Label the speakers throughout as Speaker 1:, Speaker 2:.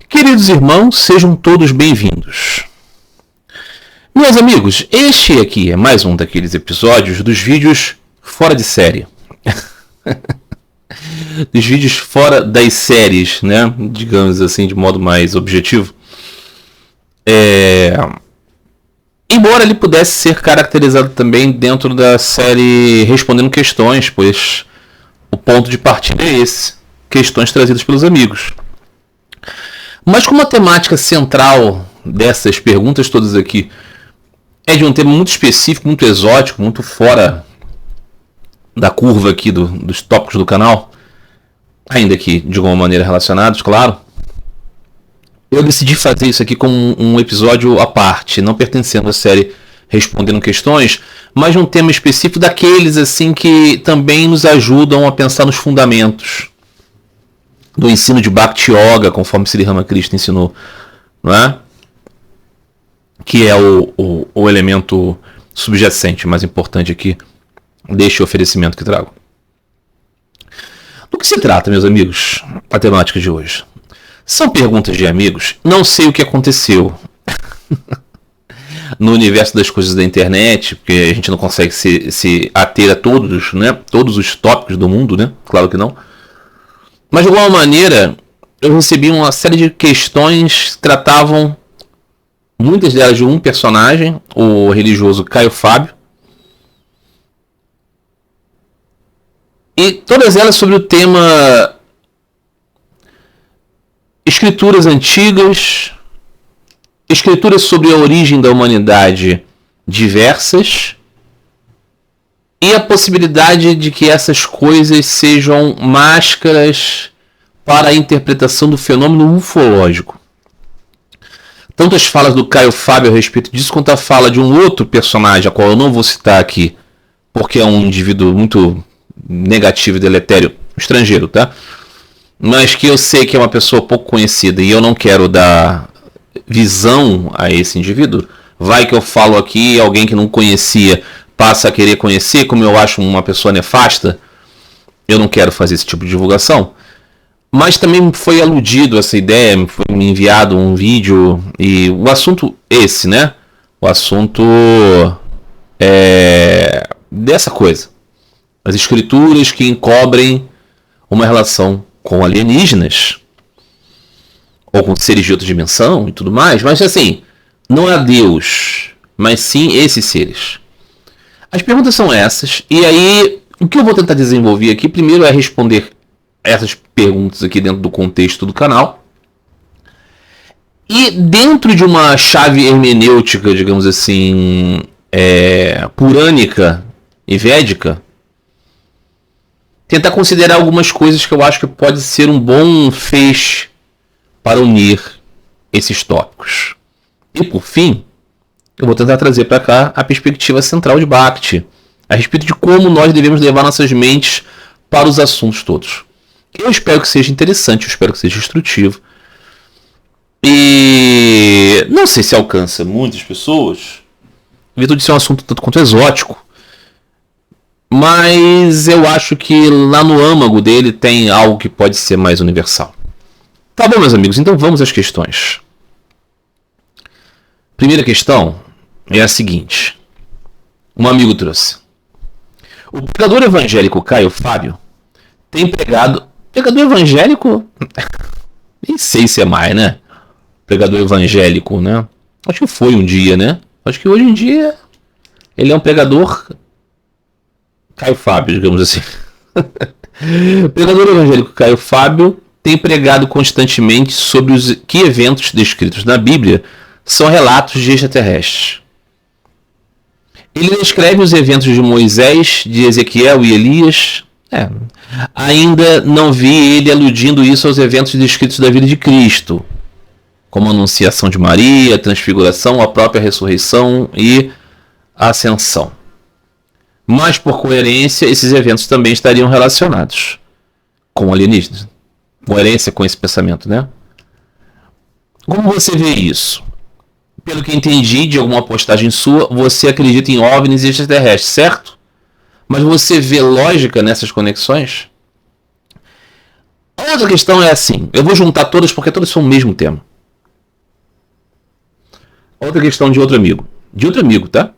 Speaker 1: Queridos irmãos, sejam todos bem-vindos. Meus amigos, este aqui é mais um daqueles episódios dos vídeos fora de série. Dos vídeos fora das séries, né? Digamos assim, de modo mais objetivo. Embora ele pudesse ser caracterizado também dentro da série Respondendo Questões, pois o ponto de partida é esse. Questões trazidas pelos amigos. Mas como a temática central dessas perguntas todas aqui é de um tema muito específico, muito exótico, muito fora da curva aqui dos tópicos do canal, ainda que de alguma maneira relacionados, claro, eu decidi fazer isso aqui como um episódio à parte, não pertencendo à série Respondendo Questões, mas um tema específico daqueles assim que também nos ajudam a pensar nos fundamentos do ensino de Bhakti Yoga, conforme Sri Ramakrishna ensinou, não é? Que é o elemento subjacente mais importante aqui deste oferecimento que trago. Do que se trata, meus amigos, a temática de hoje? São perguntas de amigos. Não sei o que aconteceu no universo das coisas da internet, porque a gente não consegue se ater a todos, né? Todos os tópicos do mundo, né? Claro que não. Mas de alguma maneira eu recebi uma série de questões que tratavam, muitas delas de um personagem, o religioso Caio Fábio, e todas elas sobre o tema escrituras antigas, escrituras sobre a origem da humanidade diversas, e a possibilidade de que essas coisas sejam máscaras para a interpretação do fenômeno ufológico. Tanto as falas do Caio Fábio a respeito disso, quanto a fala de um outro personagem, a qual eu não vou citar aqui, porque é um indivíduo muito negativo e deletério, estrangeiro, tá? Mas que eu sei que é uma pessoa pouco conhecida e eu não quero dar visão a esse indivíduo. Vai que eu falo aqui, alguém que não conhecia passa a querer conhecer, como eu acho uma pessoa nefasta, eu não quero fazer esse tipo de divulgação. Mas também foi aludido essa ideia, foi me enviado um vídeo, e o assunto esse, né? O assunto é dessa coisa. As escrituras que encobrem uma relação com alienígenas, ou com seres de outra dimensão e tudo mais, mas assim, não é Deus, mas sim esses seres. As perguntas são essas, e aí o que eu vou tentar desenvolver aqui primeiro é responder essas perguntas aqui dentro do contexto do canal, e dentro de uma chave hermenêutica, digamos assim, purânica e védica, tentar considerar algumas coisas que eu acho que pode ser um bom feixe para unir esses tópicos. E por fim, eu vou tentar trazer para cá a perspectiva central de Bhakti, a respeito de como nós devemos levar nossas mentes para os assuntos todos. Eu espero que seja interessante, eu espero que seja instrutivo. E não sei se alcança muitas pessoas, em virtude de ser um assunto tanto quanto exótico, mas eu acho que lá no âmago dele tem algo que pode ser mais universal. Tá bom, meus amigos, então vamos às questões. Primeira questão é a seguinte. Um amigo trouxe. O pregador evangélico Caio Fábio tem pregado... Pregador evangélico? Nem sei se é mais, né? Pregador evangélico, né? Acho que foi um dia, né? Acho que hoje em dia ele é um pregador Caio Fábio, digamos assim. O pregador evangélico Caio Fábio tem pregado constantemente sobre os que eventos descritos na Bíblia são relatos de extraterrestres. Ele descreve os eventos de Moisés, de Ezequiel e Elias. Ainda não vi ele aludindo isso aos eventos descritos da vida de Cristo, como a anunciação de Maria, a transfiguração, a própria ressurreição e a ascensão. Mas, por coerência, esses eventos também estariam relacionados com alienígenas. Coerência com esse pensamento, né? Como você vê isso? Pelo que entendi de alguma postagem sua, você acredita em OVNIs e extraterrestres, certo? Mas você vê lógica nessas conexões? A outra questão é assim, eu vou juntar todas porque todas são o mesmo tema. Outra questão de outro amigo, tá?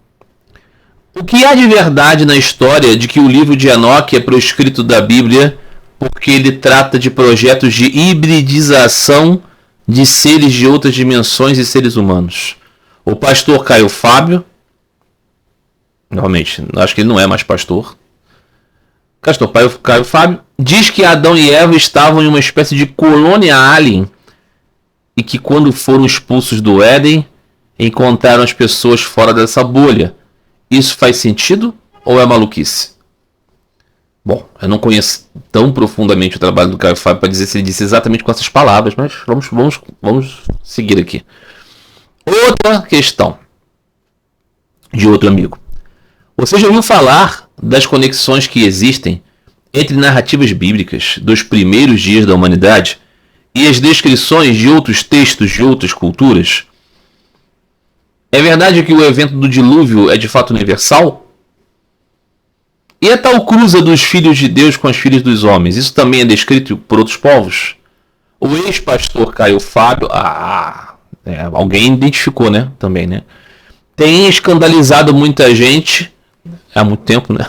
Speaker 1: O que há de verdade na história de que o livro de Enoque é proscrito da Bíblia porque ele trata de projetos de hibridização de seres de outras dimensões e seres humanos? O pastor Caio Fábio, realmente, acho que ele não é mais pastor. Pastor Caio Fábio diz que Adão e Eva estavam em uma espécie de colônia alien e que quando foram expulsos do Éden, encontraram as pessoas fora dessa bolha. Isso faz sentido ou é maluquice? Bom, eu não conheço tão profundamente o trabalho do Caio Fábio para dizer se ele disse exatamente com essas palavras, mas vamos seguir aqui. Outra questão de outro amigo. Você já ouviu falar das conexões que existem entre narrativas bíblicas dos primeiros dias da humanidade e as descrições de outros textos de outras culturas? É verdade que o evento do dilúvio é de fato universal? E a tal cruza dos filhos de Deus com as filhas dos homens, isso também é descrito por outros povos? O ex-pastor Caio Fábio, alguém identificou, né? Também, né? Tem escandalizado muita gente, há muito tempo, né?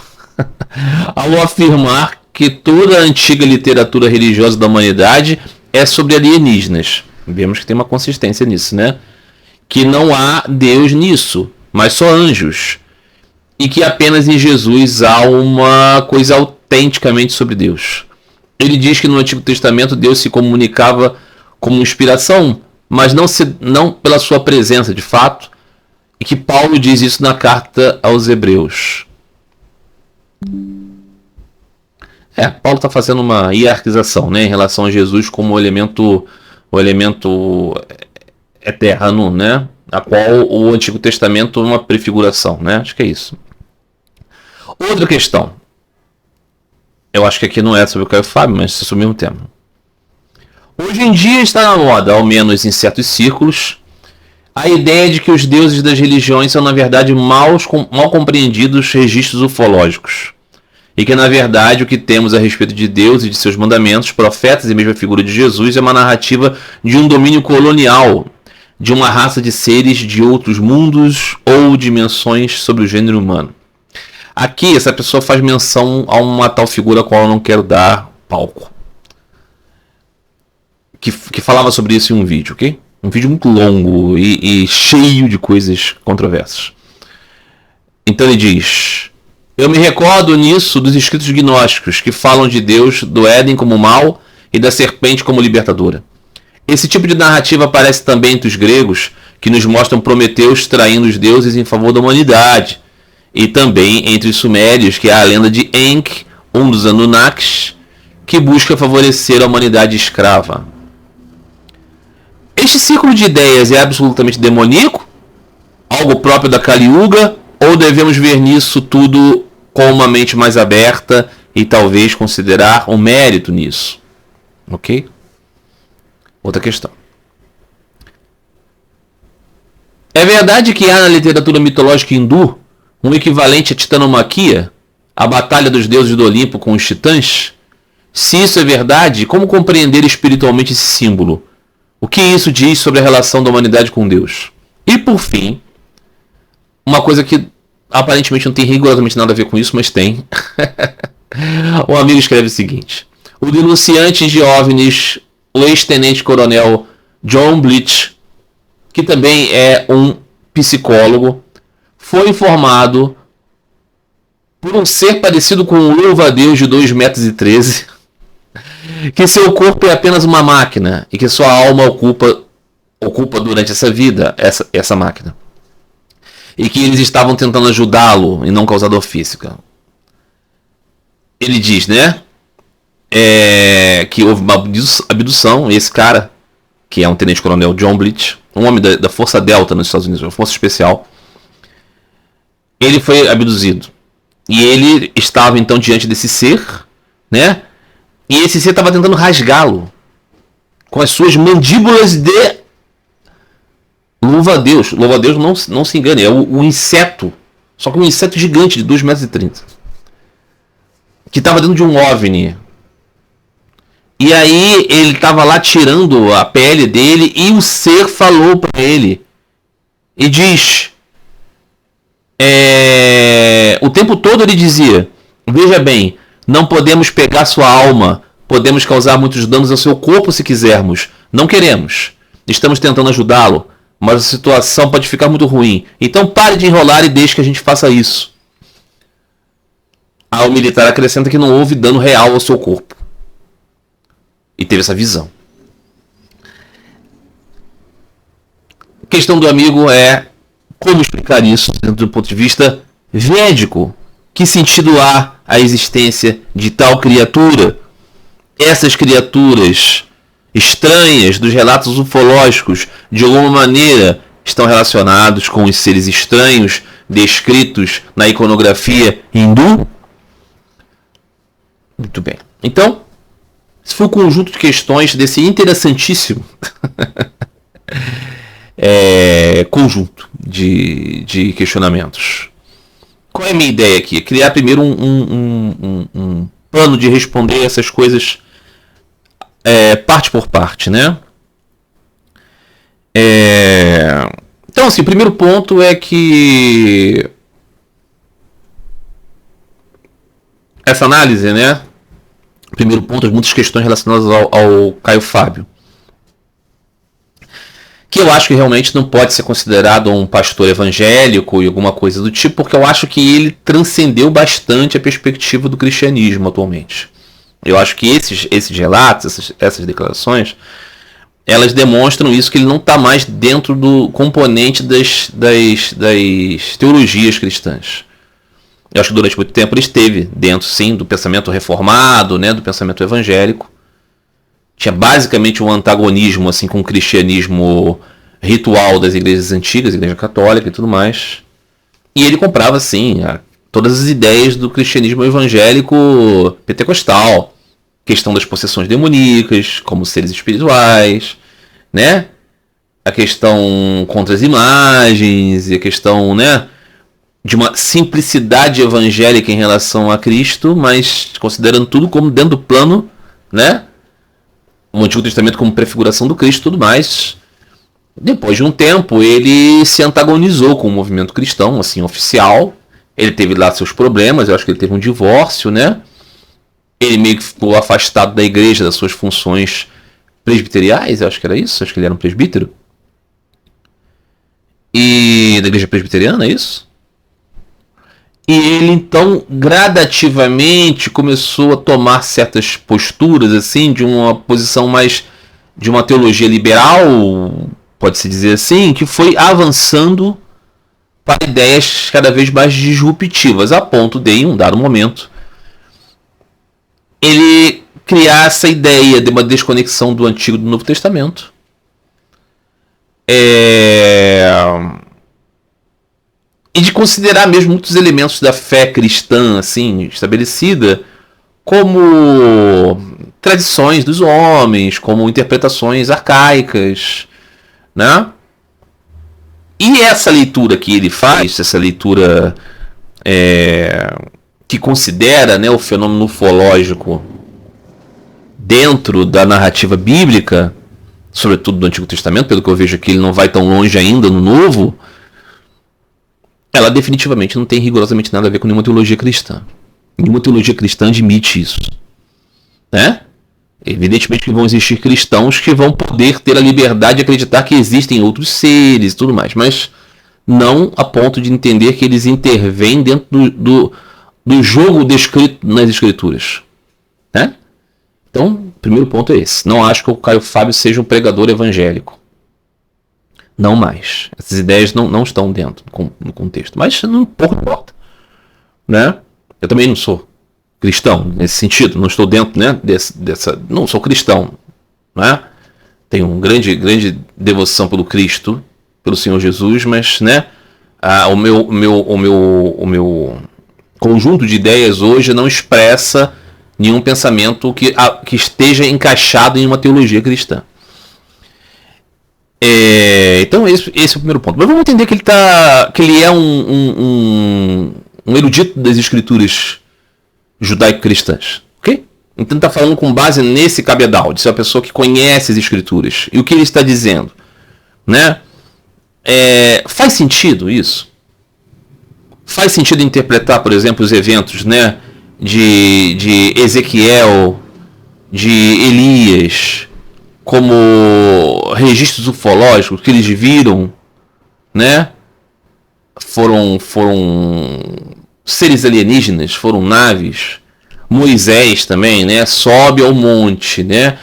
Speaker 1: Ao afirmar que toda a antiga literatura religiosa da humanidade é sobre alienígenas. Vemos que tem uma consistência nisso, né? Que não há Deus nisso, mas só anjos. E que apenas em Jesus há uma coisa autenticamente sobre Deus. Ele diz que no Antigo Testamento Deus se comunicava como inspiração, mas não pela sua presença de fato, e que Paulo diz isso na carta aos Hebreus. Paulo está fazendo uma hierarquização, né, em relação a Jesus como o elemento eterno, né, a qual o Antigo Testamento é uma prefiguração, né, acho que é isso. Outra questão, eu acho que aqui não é sobre o Caio Fábio, mas é sobre o mesmo tema. Hoje em dia está na moda, ao menos em certos círculos, a ideia de que os deuses das religiões são na verdade mal compreendidos registros ufológicos. E que na verdade o que temos a respeito de Deus e de seus mandamentos, profetas e mesmo a figura de Jesus é uma narrativa de um domínio colonial, de uma raça de seres de outros mundos ou dimensões sobre o gênero humano. Aqui essa pessoa faz menção a uma tal figura a qual eu não quero dar palco. Que falava sobre isso em um vídeo, ok? Um vídeo muito longo e cheio de coisas controversas. Então ele diz: eu me recordo nisso dos escritos gnósticos que falam de Deus, do Éden como mal e da serpente como libertadora. Esse tipo de narrativa aparece também entre os gregos, que nos mostram Prometeus traindo os deuses em favor da humanidade. E também entre os sumérios, que há a lenda de Enki, um dos Anunnakis, que busca favorecer a humanidade escrava. Este círculo de ideias é absolutamente demoníaco? Algo próprio da Kali Yuga? Ou devemos ver nisso tudo com uma mente mais aberta e talvez considerar um mérito nisso? Ok? Outra questão. É verdade que há na literatura mitológica hindu um equivalente à titanomaquia, a batalha dos deuses do Olimpo com os titãs? Se isso é verdade, como compreender espiritualmente esse símbolo? O que isso diz sobre a relação da humanidade com Deus? E por fim, uma coisa que aparentemente não tem rigorosamente nada a ver com isso, mas tem. Um amigo escreve o seguinte: o denunciante de OVNIs, o ex-tenente-coronel John Bleach, que também é um psicólogo, foi informado por um ser parecido com um louva-a-Deus de 2,13 metros que seu corpo é apenas uma máquina e que sua alma ocupa durante essa vida essa máquina. E que eles estavam tentando ajudá-lo e não causar dor física. Ele diz, né? Que houve uma abdução, e esse cara, que é um tenente-coronel John Bleach, um homem da Força Delta nos Estados Unidos, uma força especial, ele foi abduzido. E ele estava então diante desse ser, né? E esse ser estava tentando rasgá-lo com as suas mandíbulas de louva-a-Deus. Louva-a-Deus, não se engane, é o inseto. Só que um inseto gigante de 2,30 metros. Que estava dentro de um OVNI. E aí ele estava lá tirando a pele dele e o ser falou para ele e diz, o tempo todo ele dizia, veja bem, não podemos pegar sua alma, podemos causar muitos danos ao seu corpo se quisermos, não queremos, estamos tentando ajudá-lo, mas a situação pode ficar muito ruim, então pare de enrolar e deixe que a gente faça isso. Aí o militar acrescenta que não houve dano real ao seu corpo. E teve essa visão. A questão do amigo é como explicar isso dentro do ponto de vista védico. Que sentido há a existência de tal criatura? Essas criaturas estranhas dos relatos ufológicos, de alguma maneira, estão relacionados com os seres estranhos descritos na iconografia hindu? Muito bem. Então, esse foi o conjunto de questões desse interessantíssimo conjunto de questionamentos. Qual é a minha ideia aqui? Criar primeiro um plano de responder essas coisas parte por parte, né? Então, assim, o primeiro ponto é que essa análise, né? Primeiro ponto, muitas questões relacionadas ao Caio Fábio, que eu acho que realmente não pode ser considerado um pastor evangélico e alguma coisa do tipo, porque eu acho que ele transcendeu bastante a perspectiva do cristianismo atualmente. Eu acho que esses relatos, essas declarações, elas demonstram isso, que ele não está mais dentro do componente das teologias cristãs. Eu acho que durante muito tempo ele esteve dentro, sim, do pensamento reformado, né, do pensamento evangélico. Tinha basicamente um antagonismo assim, com o cristianismo ritual das igrejas antigas, igreja católica e tudo mais. E ele comprava, assim, todas as ideias do cristianismo evangélico pentecostal. Questão das possessões demoníacas, como seres espirituais, né? A questão contra as imagens, e a questão, né, de uma simplicidade evangélica em relação a Cristo, mas considerando tudo como dentro do plano, né? O Antigo Testamento como prefiguração do Cristo e tudo mais. Depois de um tempo, ele se antagonizou com o movimento cristão, assim, oficial. Ele teve lá seus problemas, eu acho que ele teve um divórcio, né? Ele meio que ficou afastado da igreja, das suas funções presbiteriais, eu acho que era isso, acho que ele era um presbítero. E da igreja presbiteriana, é isso? E ele então gradativamente começou a tomar certas posturas, assim, de uma posição mais de uma teologia liberal, pode-se dizer assim, que foi avançando para ideias cada vez mais disruptivas, a ponto de, em um dado momento, ele criar essa ideia de uma desconexão do Antigo e do Novo Testamento. E de considerar mesmo muitos elementos da fé cristã, assim, estabelecida, como tradições dos homens, como interpretações arcaicas, né? E essa leitura que ele faz, essa leitura que considera, né, o fenômeno ufológico dentro da narrativa bíblica, sobretudo do Antigo Testamento, pelo que eu vejo aqui, ele não vai tão longe ainda no Novo, ela definitivamente não tem rigorosamente nada a ver com nenhuma teologia cristã. Nenhuma teologia cristã admite isso, né? Evidentemente que vão existir cristãos que vão poder ter a liberdade de acreditar que existem outros seres e tudo mais, mas não a ponto de entender que eles intervêm dentro do jogo descrito nas escrituras, né? Então, o primeiro ponto é esse. Não acho que o Caio Fábio seja um pregador evangélico. Não mais. Essas ideias não estão dentro no contexto. Mas não importa, né? Eu também não sou cristão nesse sentido. Não estou dentro, né, dessa. Não sou cristão, né? Tenho uma grande devoção pelo Cristo, pelo Senhor Jesus, mas, né? O meu conjunto de ideias hoje não expressa nenhum pensamento que esteja encaixado em uma teologia cristã. Então esse é o primeiro ponto. Mas vamos entender que ele é um erudito das escrituras judaico-cristãs, ok? Então está falando com base nesse cabedal, de ser uma pessoa que conhece as escrituras. E o que ele está dizendo? Né? Faz sentido isso? Faz sentido interpretar, por exemplo, os eventos, né, de Ezequiel, de Elias, como registros ufológicos que eles viram, né? Foram seres alienígenas, foram naves. Moisés também, né? Sobe ao monte, né?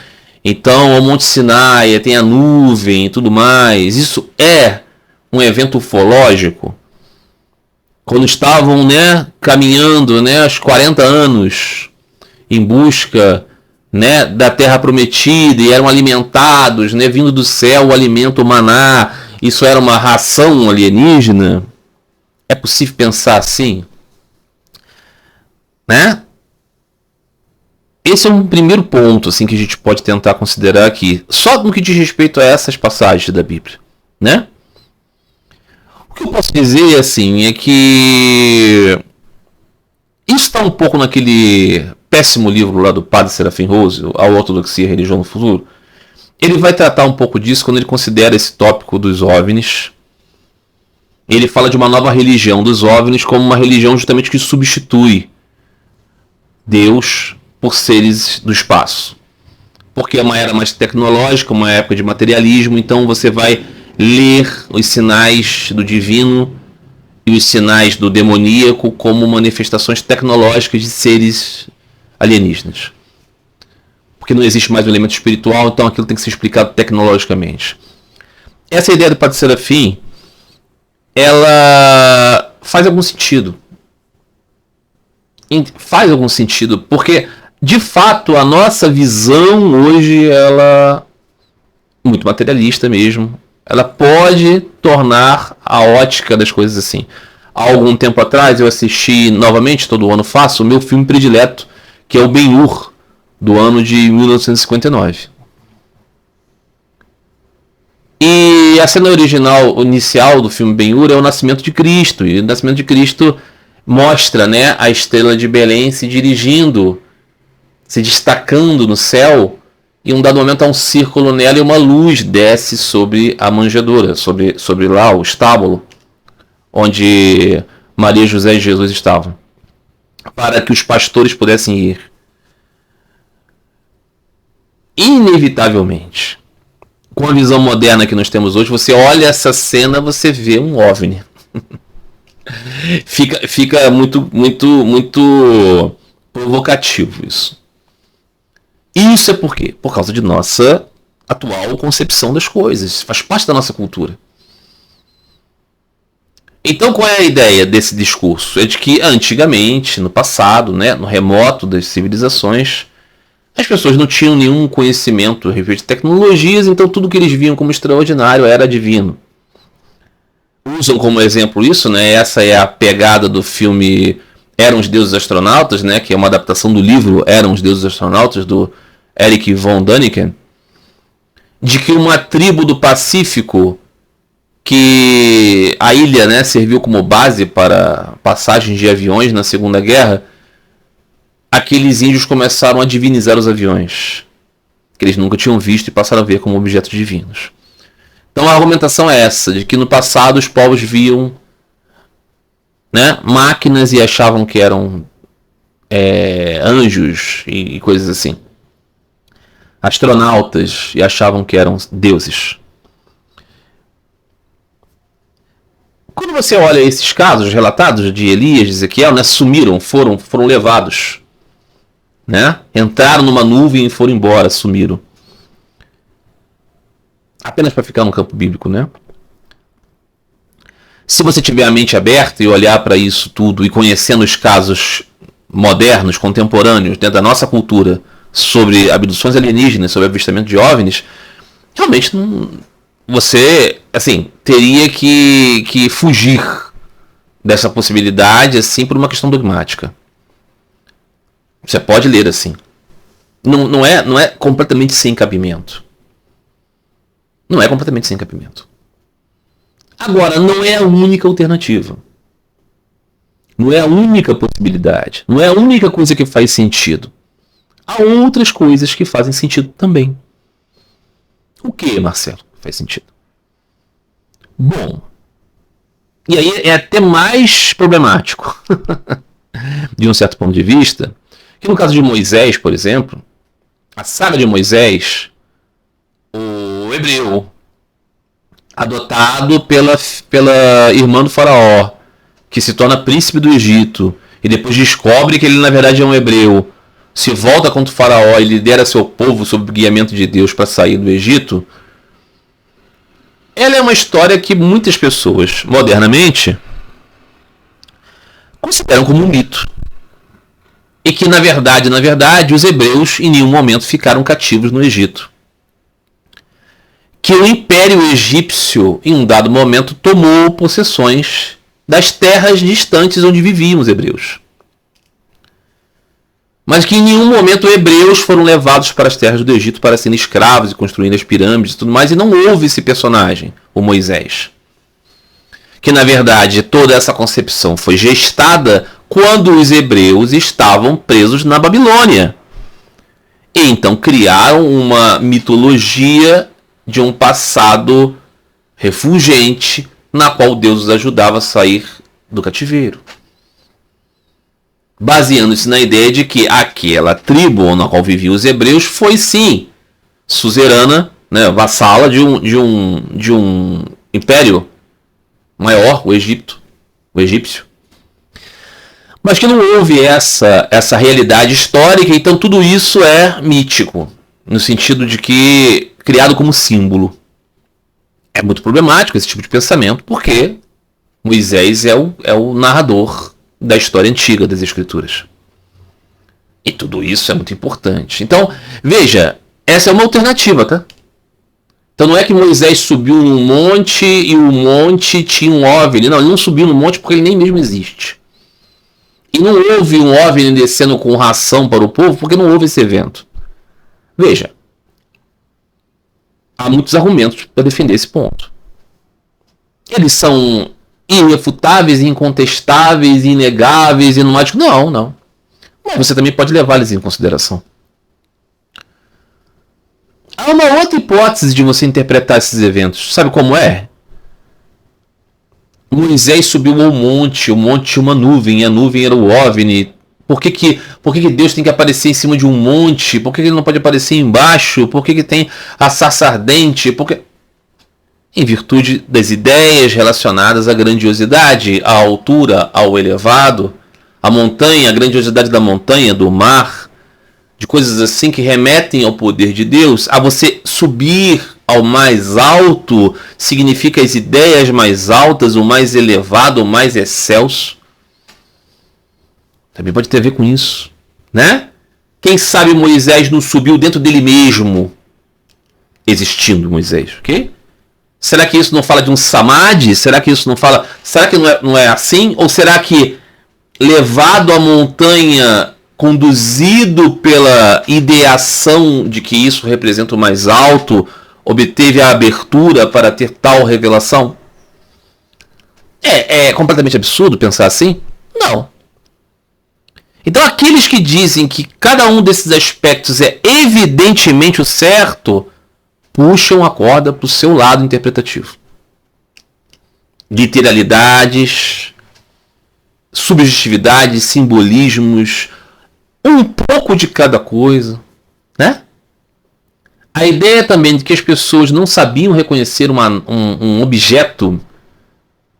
Speaker 1: Então, ao Monte Sinai tem a nuvem e tudo mais. Isso é um evento ufológico. Quando estavam, né, caminhando, né, aos 40 anos em busca, né, da terra prometida e eram alimentados, né, vindo do céu o alimento, o maná. Isso era uma ração alienígena? É possível pensar assim? Né? Esse é um primeiro ponto assim, que a gente pode tentar considerar aqui, só no que diz respeito a essas passagens da Bíblia, né? O que eu posso dizer assim é que isso está um pouco naquele péssimo livro lá do Padre Serafim Rose, A Ortodoxia e a Religião no Futuro. Ele vai tratar um pouco disso quando ele considera esse tópico dos OVNIs. Ele fala de uma nova religião dos OVNIs como uma religião justamente que substitui Deus por seres do espaço. Porque é uma era mais tecnológica, uma época de materialismo, então você vai ler os sinais do divino e os sinais do demoníaco como manifestações tecnológicas de seres alienígenas. Porque não existe mais um elemento espiritual, então aquilo tem que ser explicado tecnologicamente. Essa ideia do Padre Serafim, ela faz algum sentido. Faz algum sentido, porque de fato a nossa visão hoje, ela é muito materialista mesmo. Ela pode tornar a ótica das coisas assim. Há algum tempo atrás eu assisti novamente, todo ano faço, o meu filme predileto, que é o Ben-Hur, do ano de 1959. E a cena original, inicial do filme Ben-Hur é o nascimento de Cristo. E o nascimento de Cristo mostra, né, a estrela de Belém se dirigindo, se destacando no céu. E em um dado momento há um círculo nela e uma luz desce sobre a manjedoura, sobre lá o estábulo, onde Maria, José e Jesus estavam, para que os pastores pudessem ir. Inevitavelmente, com a visão moderna que nós temos hoje, você olha essa cena, você vê um OVNI. fica muito provocativo isso. Isso é por quê? Por causa de nossa atual concepção das coisas. Faz parte da nossa cultura. Então qual é a ideia desse discurso? É de que antigamente, no passado, né, no remoto das civilizações, as pessoas não tinham nenhum conhecimento a respeito de tecnologias, então tudo que eles viam como extraordinário era divino. Usam como exemplo isso, né? Essa é a pegada do filme Eram os Deuses Astronautas, né? Que é uma adaptação do livro Eram os Deuses Astronautas, do Erich von Däniken, de que uma tribo do Pacífico, que a ilha, né, serviu como base para passagens de aviões na Segunda Guerra, aqueles índios começaram a divinizar os aviões, que eles nunca tinham visto e passaram a ver como objetos divinos. Então a argumentação é essa, de que no passado os povos viam, né, máquinas e achavam que eram anjos e coisas assim. Astronautas e achavam que eram deuses. Quando você olha esses casos relatados de Elias, de Ezequiel, né, sumiram, foram levados, né? Entraram numa nuvem e foram embora, sumiram. Apenas para ficar no campo bíblico, né? Se você tiver a mente aberta e olhar para isso tudo e conhecendo os casos modernos, contemporâneos, dentro da nossa cultura, sobre abduções alienígenas, sobre avistamento de OVNIs, realmente não, você, assim, teria que fugir dessa possibilidade, assim, por uma questão dogmática. Você pode ler assim. Não é completamente sem cabimento. Não é completamente sem cabimento. Agora, não é a única alternativa. Não é a única possibilidade. Não é a única coisa que faz sentido. há outras coisas que fazem sentido também. O que, Marcelo, faz sentido? Bom, e aí é até mais problemático, de um certo ponto de vista, que no caso de Moisés, por exemplo, a saga de Moisés, o hebreu, adotado pela irmã do faraó, que se torna príncipe do Egito, e depois descobre que ele na verdade é um hebreu, se volta contra o faraó e lidera seu povo sob o guiamento de Deus para sair do Egito, ela é uma história que muitas pessoas, modernamente, consideram como um mito. E que, na verdade, os hebreus em nenhum momento ficaram cativos no Egito. Que o Império Egípcio, em um dado momento, tomou possessões das terras distantes onde viviam os hebreus. Mas que em nenhum momento hebreus foram levados para as terras do Egito para serem escravos e construindo as pirâmides e tudo mais, e não houve esse personagem, o Moisés. Que na verdade toda essa concepção foi gestada quando os hebreus estavam presos na Babilônia. E então criaram uma mitologia de um passado refulgente, na qual Deus os ajudava a sair do cativeiro. Baseando-se na ideia de que aquela tribo na qual viviam os hebreus foi sim suzerana, né, vassala de um império maior, o egípcio. Mas que não houve essa realidade histórica, então tudo isso é mítico, no sentido de que criado como símbolo. É muito problemático esse tipo de pensamento, porque Moisés é o narrador da história antiga das Escrituras. E tudo isso é muito importante. Então, veja, essa é uma alternativa, tá? Então não é que Moisés subiu num monte e o monte tinha um OVNI. Não, ele não subiu no monte porque ele nem mesmo existe. E não houve um OVNI descendo com ração para o povo porque não houve esse evento. Veja, há muitos argumentos para defender esse ponto. Eles são irrefutáveis, incontestáveis, inegáveis, inumáticos? Não. Mas você também pode levá-los em consideração. Há uma outra hipótese de você interpretar esses eventos. Sabe como é? Moisés subiu ao monte, o monte tinha uma nuvem, e a nuvem era o OVNI. Por que Deus tem que aparecer em cima de um monte? Por que ele não pode aparecer embaixo? Por que tem a sarça ardente? Em virtude das ideias relacionadas à grandiosidade, à altura, ao elevado, à montanha, a grandiosidade da montanha, do mar, de coisas assim que remetem ao poder de Deus. A você subir ao mais alto significa as ideias mais altas, o mais elevado, o mais excelso. Também pode ter a ver com isso, né? Quem sabe Moisés não subiu dentro dele mesmo, existindo Moisés, ok? Será que isso não fala de um samadhi? Será que isso não fala... Será que não é assim? Ou será que levado à montanha, conduzido pela ideação de que isso representa o mais alto, obteve a abertura para ter tal revelação? É completamente absurdo pensar assim? Não. Então aqueles que dizem que cada um desses aspectos é evidentemente o certo, puxam a corda para o seu lado interpretativo. Literalidades, subjetividades, simbolismos, um pouco de cada coisa, né? A ideia também de que as pessoas não sabiam reconhecer um objeto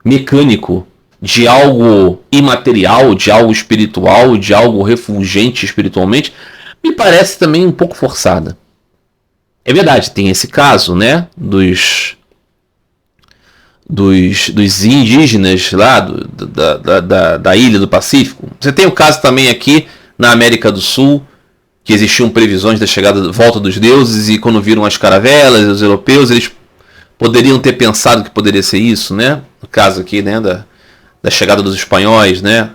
Speaker 1: mecânico de algo imaterial, de algo espiritual, de algo refulgente espiritualmente, me parece também um pouco forçada. É verdade, tem esse caso, né, dos indígenas lá da ilha do Pacífico. Você tem o caso também aqui na América do Sul, que existiam previsões da volta dos deuses, e quando viram as caravelas, os europeus, eles poderiam ter pensado que poderia ser isso, né? No caso aqui, né, da chegada dos espanhóis, né?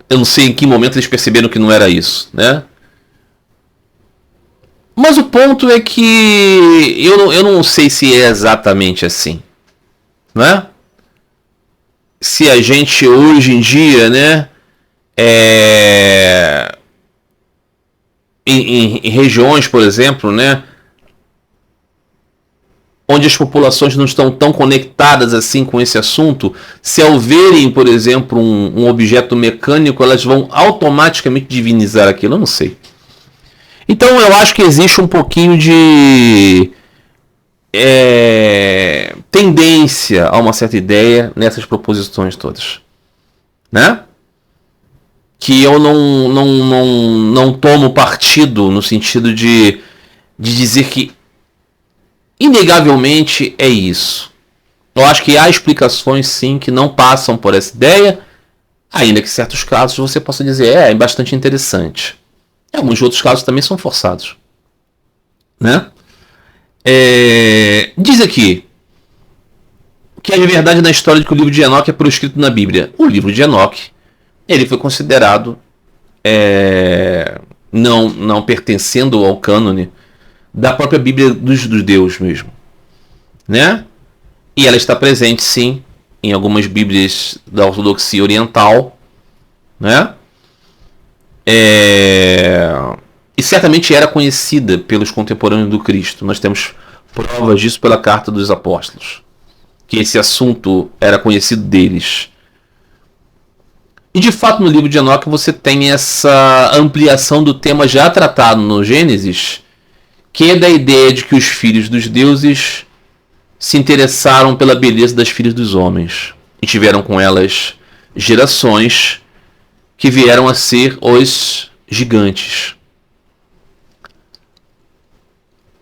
Speaker 1: Eu não sei em que momento eles perceberam que não era isso, né? Mas o ponto é que eu não sei se é exatamente assim, né? Se a gente hoje em dia, né, É, em regiões, por exemplo, né, onde as populações não estão tão conectadas assim com esse assunto, se ao verem, por exemplo, um objeto mecânico, elas vão automaticamente divinizar aquilo, eu não sei. Então eu acho que existe um pouquinho de tendência a uma certa ideia nessas proposições todas, né? Que eu não tomo partido no sentido de dizer que inegavelmente é isso. Eu acho que há explicações sim que não passam por essa ideia, ainda que em certos casos você possa dizer é bastante interessante. E alguns outros casos também são forçados, né? Diz aqui que a verdade na história de que o livro de Enoque é proscrito na Bíblia. O livro de Enoque, ele foi considerado não pertencendo ao cânone da própria Bíblia dos Deus mesmo, né? E ela está presente sim em algumas Bíblias da ortodoxia oriental, né? E certamente era conhecida pelos contemporâneos do Cristo. Nós temos provas disso pela Carta dos Apóstolos, que esse assunto era conhecido deles. E de fato no livro de Enoque você tem essa ampliação do tema já tratado no Gênesis, que é da ideia de que os filhos dos deuses se interessaram pela beleza das filhas dos homens e tiveram com elas gerações que vieram a ser os gigantes.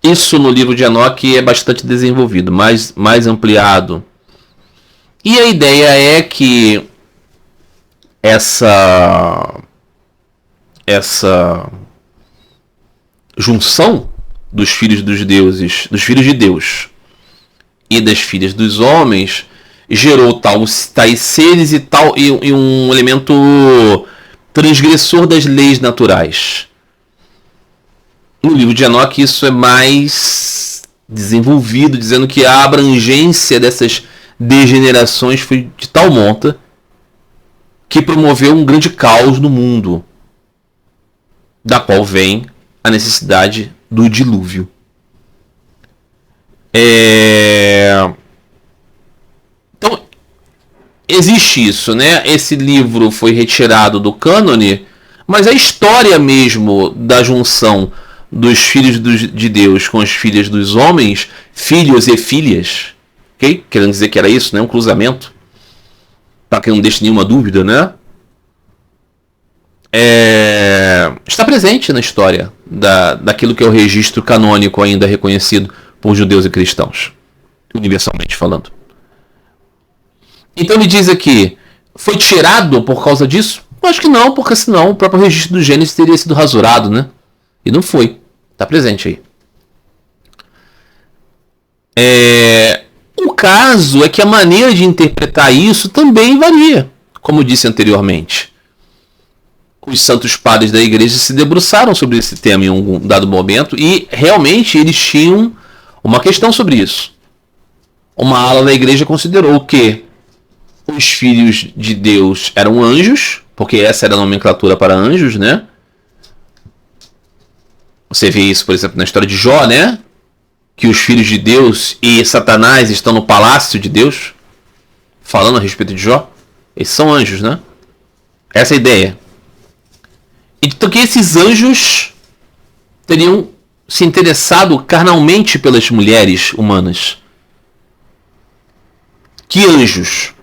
Speaker 1: Isso no livro de Enoque é bastante desenvolvido, mais ampliado. E a ideia é que essa junção dos filhos dos deuses, dos filhos de Deus e das filhas dos homens gerou tais seres e um elemento transgressor das leis naturais. No livro de Enoque isso é mais desenvolvido, dizendo que a abrangência dessas degenerações foi de tal monta que promoveu um grande caos no mundo, da qual vem a necessidade do dilúvio. Então, existe isso, né? Esse livro foi retirado do cânone, mas a história mesmo da junção dos filhos de Deus com as filhas dos homens, filhos e filhas, ok? Querendo dizer que era isso, né? Um cruzamento, para que não deixe nenhuma dúvida, né? Está presente na história daquilo que é o registro canônico ainda reconhecido por judeus e cristãos, universalmente falando. Então ele diz aqui, foi tirado por causa disso? Eu acho que não, porque senão o próprio registro do Gênesis teria sido rasurado, né? E não foi. Está presente aí. O caso é que a maneira de interpretar isso também varia, como disse anteriormente. Os santos padres da igreja se debruçaram sobre esse tema em um dado momento e realmente eles tinham uma questão sobre isso. Uma ala da igreja considerou que os filhos de Deus eram anjos, porque essa era a nomenclatura para anjos, né? Você vê isso, por exemplo, na história de Jó, né? Que os filhos de Deus e Satanás estão no palácio de Deus, falando a respeito de Jó. Eles são anjos, né? Essa é a ideia. Então que esses anjos teriam se interessado carnalmente pelas mulheres humanas. Que anjos?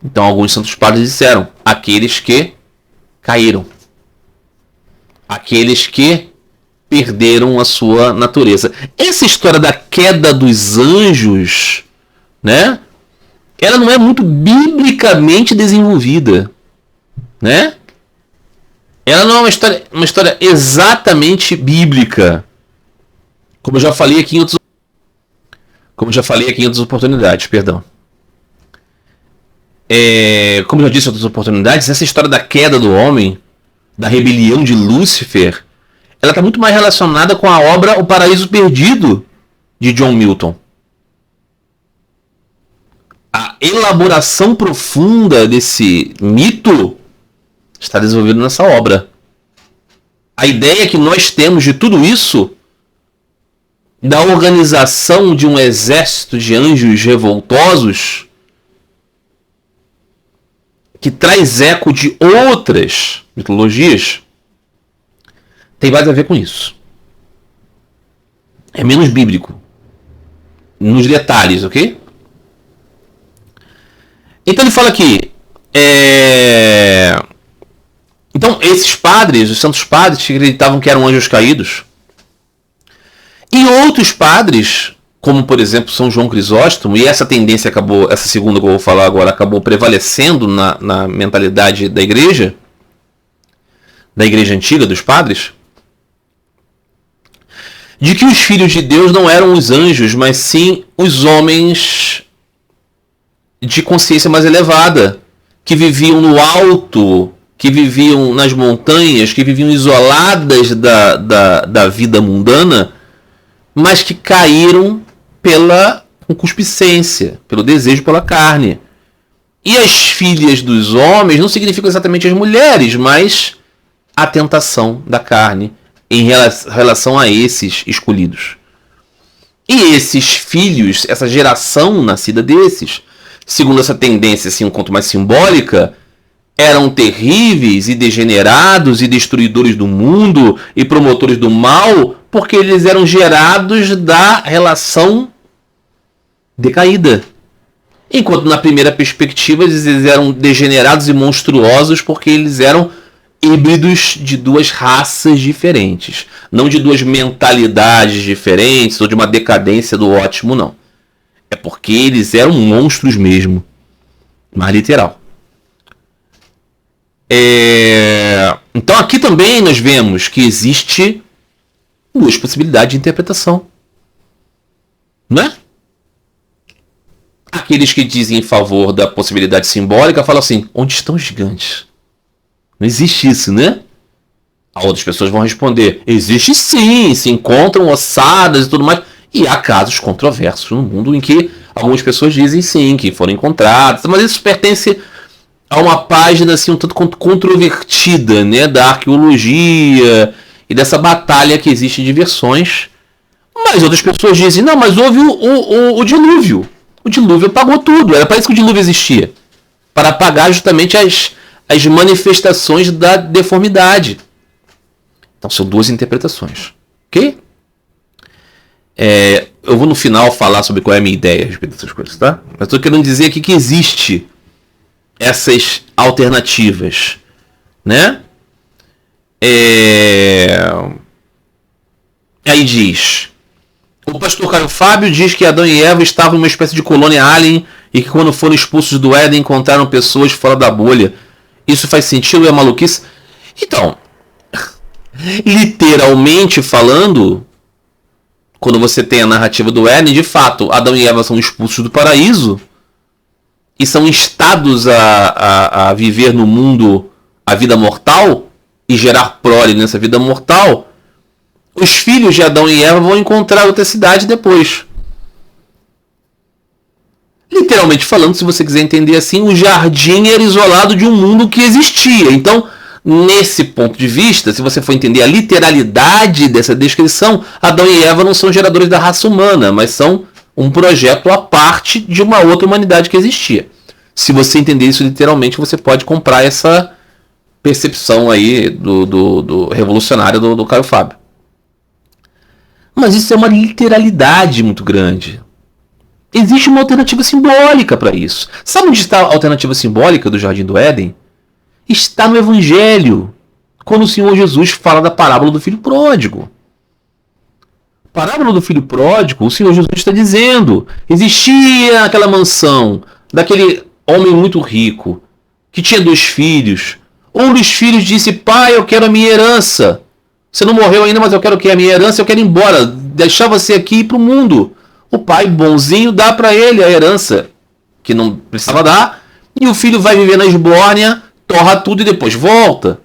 Speaker 1: Então alguns santos padres disseram, aqueles que caíram. Aqueles que perderam a sua natureza. Essa história da queda dos anjos, né? Ela não é muito biblicamente desenvolvida, né? Ela não é uma história exatamente bíblica, como eu já falei aqui em outras oportunidades, perdão. Como eu já disse em outras oportunidades, essa história da queda do homem, da rebelião de Lúcifer, ela está muito mais relacionada com a obra O Paraíso Perdido, de John Milton. A elaboração profunda desse mito está desenvolvido nessa obra. A ideia que nós temos de tudo isso, da organização de um exército de anjos revoltosos, que traz eco de outras mitologias, tem mais a ver com isso. É menos bíblico. Nos detalhes, ok? Então ele fala aqui. Então esses padres, os santos padres, que acreditavam que eram anjos caídos, e outros padres, como por exemplo São João Crisóstomo, e essa tendência acabou, essa segunda que eu vou falar agora, acabou prevalecendo na mentalidade da igreja antiga, dos padres, de que os filhos de Deus não eram os anjos, mas sim os homens de consciência mais elevada, que viviam no alto, que viviam nas montanhas, que viviam isoladas da vida mundana, mas que caíram pela concupiscência, pelo desejo pela carne. E as filhas dos homens não significam exatamente as mulheres, mas a tentação da carne em relação a esses escolhidos. E esses filhos, essa geração nascida desses, segundo essa tendência assim, um quanto mais simbólica, eram terríveis e degenerados e destruidores do mundo e promotores do mal, porque eles eram gerados da relação decaída. Enquanto na primeira perspectiva eles eram degenerados e monstruosos porque eles eram híbridos de duas raças diferentes. Não de duas mentalidades diferentes ou de uma decadência do ótimo, não. É porque eles eram monstros mesmo. Mais literal. Então aqui também nós vemos que existe duas possibilidades de interpretação. Não é? Aqueles que dizem em favor da possibilidade simbólica falam assim, onde estão os gigantes? Não existe isso, né? Outras pessoas vão responder, existe sim, se encontram ossadas e tudo mais. E há casos controversos no mundo em que algumas pessoas dizem sim, que foram encontradas, mas isso pertence a uma página assim, um tanto controvertida, né, da arqueologia e dessa batalha que existe de versões. Mas outras pessoas dizem, não, mas houve o dilúvio. O dilúvio apagou tudo, era para isso que o dilúvio existia. Para apagar justamente as manifestações da deformidade. Então são duas interpretações. Ok? Eu vou no final falar sobre qual é a minha ideia a respeito dessas coisas, tá? Mas estou querendo dizer aqui que existe essas alternativas, né? Aí diz, o pastor Caio Fábio diz que Adão e Eva estavam em uma espécie de colônia alien e que quando foram expulsos do Éden encontraram pessoas fora da bolha. Isso faz sentido ou é maluquice? Então, literalmente falando, quando você tem a narrativa do Éden, de fato, Adão e Eva são expulsos do paraíso e são instados a viver no mundo a vida mortal e gerar prole nessa vida mortal. Os filhos de Adão e Eva vão encontrar outra cidade depois. Literalmente falando, se você quiser entender assim, o jardim era isolado de um mundo que existia. Então, nesse ponto de vista, se você for entender a literalidade dessa descrição, Adão e Eva não são geradores da raça humana, mas são um projeto à parte de uma outra humanidade que existia. Se você entender isso literalmente, você pode comprar essa percepção aí do revolucionário do Caio Fábio. Mas isso é uma literalidade muito grande. Existe uma alternativa simbólica para isso. Sabe onde está a alternativa simbólica do Jardim do Éden? Está no Evangelho, quando o Senhor Jesus fala da parábola do filho pródigo. Parábola do filho pródigo, o Senhor Jesus está dizendo, existia aquela mansão daquele homem muito rico, que tinha 2 filhos. Um dos filhos disse, pai, eu quero a minha herança. Você não morreu ainda, mas eu quero o quê? A minha herança, eu quero ir embora, deixar você aqui e ir para o mundo. O pai, bonzinho, dá para ele a herança, que não precisava dar, e o filho vai viver na esbórnia, torra tudo e depois volta.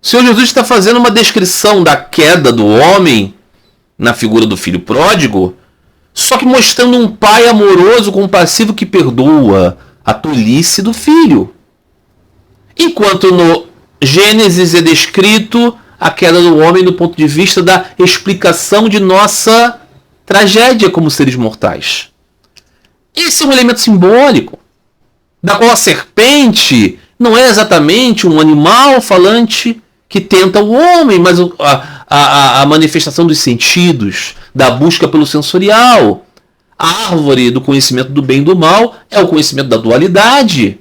Speaker 1: O Senhor Jesus está fazendo uma descrição da queda do homem na figura do filho pródigo, só que mostrando um pai amoroso, compassivo que perdoa a tolice do filho. Enquanto no Gênesis é descrito a queda do homem do ponto de vista da explicação de nossa tragédia como seres mortais. Esse é um elemento simbólico, da qual a serpente não é exatamente um animal falante que tenta o homem, mas a manifestação dos sentidos, da busca pelo sensorial. A árvore do conhecimento do bem e do mal é o conhecimento da dualidade.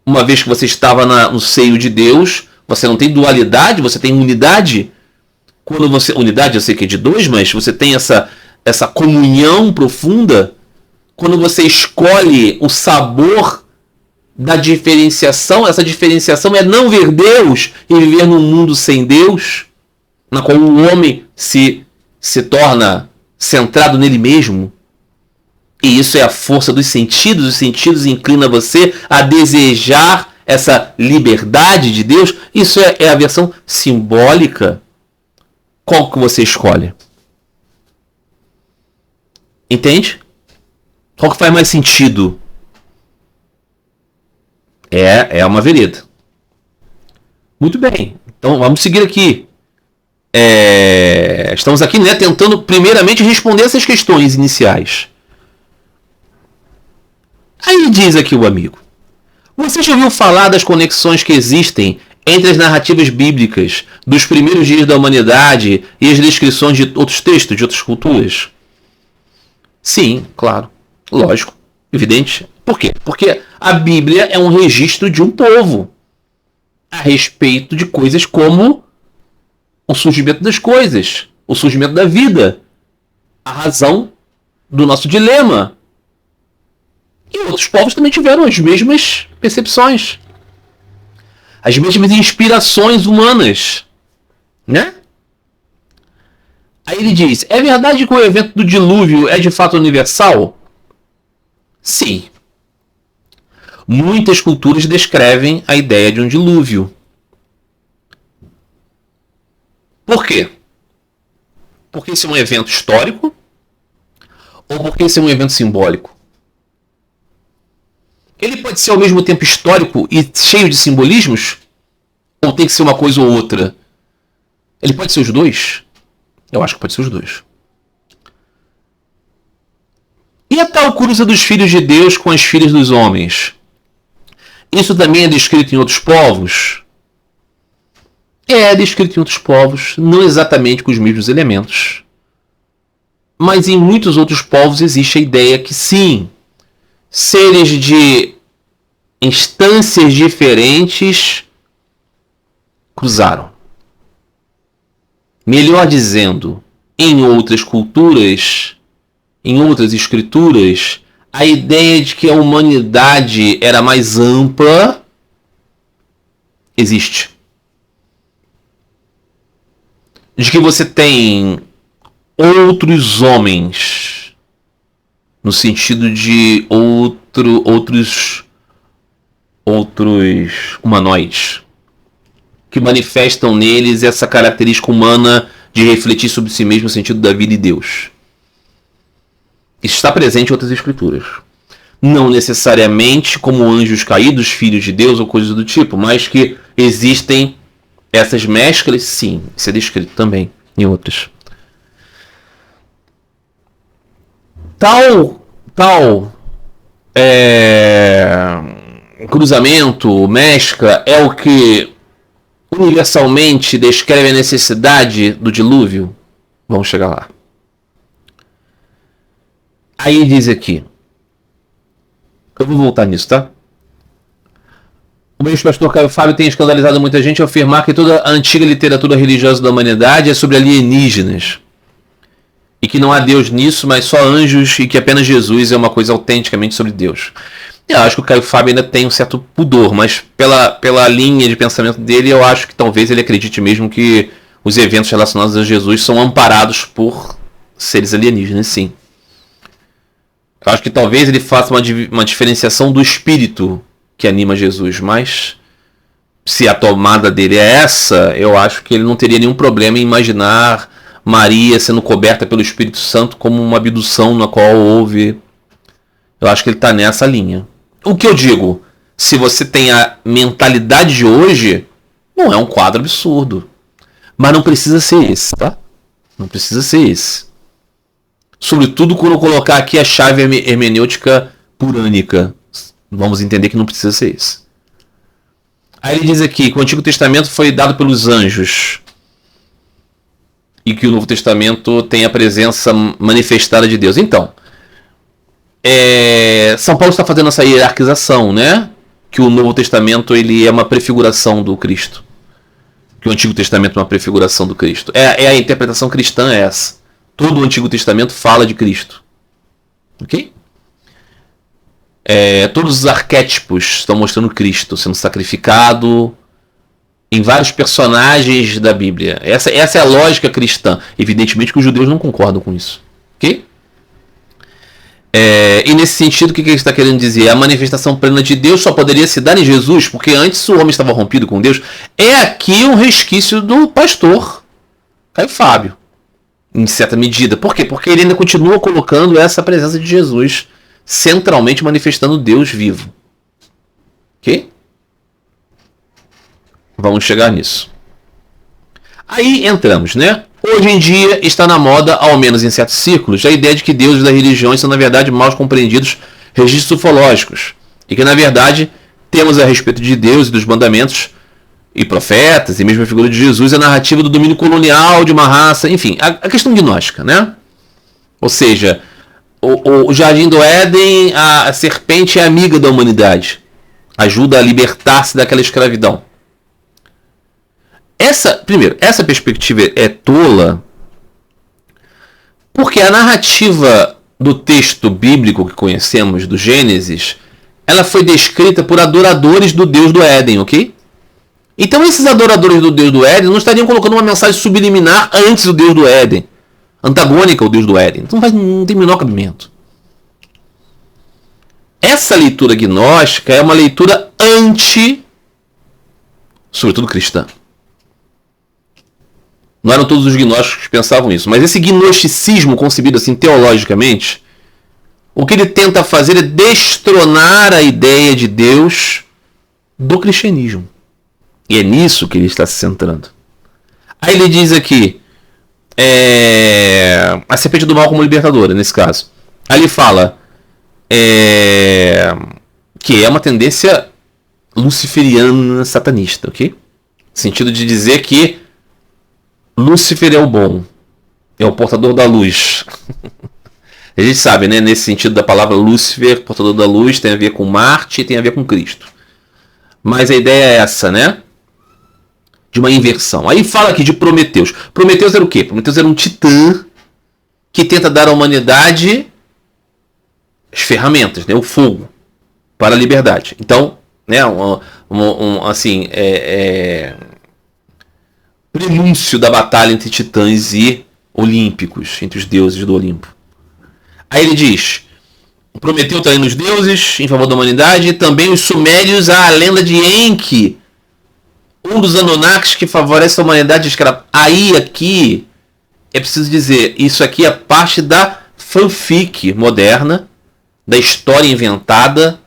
Speaker 1: Uma vez que você estava no seio de Deus, você não tem dualidade, você tem unidade. Quando você, unidade eu sei que é de dois, mas você tem essa comunhão profunda. Quando você escolhe o sabor da diferenciação, essa diferenciação é não ver Deus e viver num mundo sem Deus, na qual o homem se torna centrado nele mesmo. E isso é a força dos sentidos. Os sentidos inclinam você a desejar essa liberdade de Deus. Isso é a versão simbólica. Qual que você escolhe? Entende? Qual que faz mais sentido? É uma vereda. Muito bem. Então vamos seguir aqui. Estamos aqui, né, tentando primeiramente responder essas questões iniciais. Aí diz aqui o amigo: você já ouviu falar das conexões que existem entre as narrativas bíblicas dos primeiros dias da humanidade e as descrições de outros textos, de outras culturas? Sim, claro. Lógico. Evidente. Por quê? Porque a Bíblia é um registro de um povo a respeito de coisas como o surgimento das coisas, o surgimento da vida, a razão do nosso dilema. E outros povos também tiveram as mesmas percepções, as mesmas inspirações humanas, né? Aí ele diz: é verdade que o evento do dilúvio é de fato universal? Sim. Muitas culturas descrevem a ideia de um dilúvio. Por quê? Porque esse é um evento histórico ou porque esse é um evento simbólico? Ele pode ser ao mesmo tempo histórico e cheio de simbolismos? Ou tem que ser uma coisa ou outra? Ele pode ser os dois? Eu acho que pode ser os dois. E a tal cruza dos filhos de Deus com as filhas dos homens? Isso também é descrito em outros povos? É descrito em outros povos, não exatamente com os mesmos elementos. Mas em muitos outros povos existe a ideia que sim, seres de instâncias diferentes cruzaram. Melhor dizendo, em outras culturas, em outras escrituras, a ideia de que a humanidade era mais ampla existe. De que você tem outros homens, no sentido de outros humanoides, que manifestam neles essa característica humana de refletir sobre si mesmo no sentido da vida e Deus. Isso está presente em outras escrituras. Não necessariamente como anjos caídos, filhos de Deus ou coisas do tipo, mas que existem essas mesclas, sim. Isso é descrito também em outras. Tal cruzamento, mescla, é o que universalmente descreve a necessidade do dilúvio? Vamos chegar lá. Aí diz aqui, eu vou voltar nisso, tá? O mesmo pastor Caio Fábio tem escandalizado muita gente ao afirmar que toda a antiga literatura religiosa da humanidade é sobre alienígenas. E que não há Deus nisso, mas só anjos, e que apenas Jesus é uma coisa autenticamente sobre Deus. Eu acho que o Caio Fábio ainda tem um certo pudor, mas pela linha de pensamento dele, eu acho que talvez ele acredite mesmo que os eventos relacionados a Jesus são amparados por seres alienígenas, sim. Eu acho que talvez ele faça uma diferenciação do espírito que anima Jesus, mas se a tomada dele é essa, eu acho que ele não teria nenhum problema em imaginar Maria sendo coberta pelo Espírito Santo como uma abdução na qual houve. Eu acho que ele está nessa linha. O que eu digo? se você tem a mentalidade de hoje, não é um quadro absurdo. Mas não precisa ser esse, tá? Não precisa ser esse. Sobretudo quando eu colocar aqui a chave hermenêutica purânica. Vamos entender que não precisa ser esse. Aí ele diz aqui que o Antigo Testamento foi dado pelos anjos. E que o Novo Testamento tem a presença manifestada de Deus. Então, São Paulo está fazendo essa hierarquização, né? Que o Novo Testamento ele é uma prefiguração do Cristo. Que o Antigo Testamento é uma prefiguração do Cristo. A interpretação cristã é essa. Todo o Antigo Testamento fala de Cristo. Ok? Todos os arquétipos estão mostrando Cristo sendo sacrificado em vários personagens da Bíblia. Essa é a lógica cristã. Evidentemente que os judeus não concordam com isso. Ok? E nesse sentido, o que ele está querendo dizer? A manifestação plena de Deus só poderia se dar em Jesus, porque antes o homem estava rompido com Deus. É aqui um resquício do pastor Caio Fábio, em certa medida. Por quê? Porque ele ainda continua colocando essa presença de Jesus centralmente manifestando Deus vivo. Ok? Vamos chegar nisso. Aí entramos, né? Hoje em dia está na moda, ao menos em certos círculos, a ideia de que deuses das religiões são na verdade mal compreendidos registros ufológicos. E que na verdade temos a respeito de Deus e dos mandamentos e profetas, e mesmo a figura de Jesus, a narrativa do domínio colonial de uma raça, enfim, a questão gnóstica, né? Ou seja, o Jardim do Éden, a serpente é amiga da humanidade. Ajuda a libertar-se daquela escravidão. Primeiro, essa perspectiva é tola, porque a narrativa do texto bíblico que conhecemos, do Gênesis, ela foi descrita por adoradores do Deus do Éden, ok? Então esses adoradores do Deus do Éden não estariam colocando uma mensagem subliminar antes do Deus do Éden, antagônica ao Deus do Éden. Então não tem o menor cabimento. Essa leitura gnóstica é uma leitura sobretudo cristã. Não eram todos os gnósticos que pensavam isso, mas esse gnosticismo concebido assim teologicamente, o que ele tenta fazer é destronar a ideia de Deus do cristianismo. E é nisso que ele está se centrando. Aí ele diz aqui, a serpente do mal como libertadora, nesse caso. Aí ele fala que é uma tendência luciferiana satanista, ok? No sentido de dizer que Lúcifer é o bom, é o portador da luz. A gente sabe, né? Nesse sentido da palavra Lúcifer, portador da luz, tem a ver com Marte e tem a ver com Cristo. Mas a ideia é essa, né? De uma inversão. Aí fala aqui de Prometeus. Prometeus era o quê? Prometeus era um titã que tenta dar à humanidade as ferramentas, né? O fogo para a liberdade. Então, né? Prenúncio da batalha entre titãs e olímpicos, entre os deuses do Olimpo. Aí ele diz: Prometeu está aí nos deuses em favor da humanidade, e também os sumérios a lenda de Enki, um dos Anunnakis que favorece a humanidade. Aí aqui é preciso dizer, isso aqui é parte da fanfic moderna, da história inventada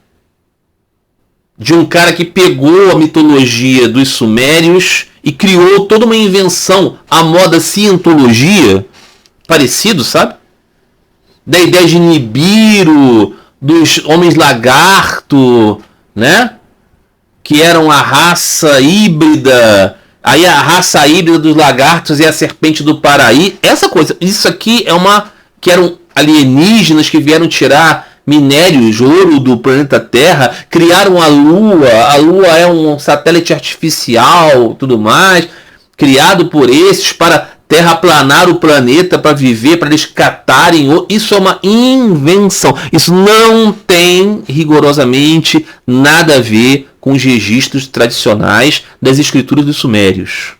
Speaker 1: de um cara que pegou a mitologia dos sumérios e criou toda uma invenção à moda cientologia, parecido, sabe? Da ideia de Nibiru, dos homens lagarto, né? Que eram a raça híbrida. Aí a raça híbrida dos lagartos e a serpente do Paraí. Essa coisa, isso aqui que eram alienígenas que vieram tirar minérios, ouro do planeta Terra, criaram a Lua é um satélite artificial, tudo mais, criado por esses para terraplanar o planeta, para viver, para eles catarem. Isso é uma invenção. Isso não tem rigorosamente nada a ver com os registros tradicionais das escrituras dos sumérios.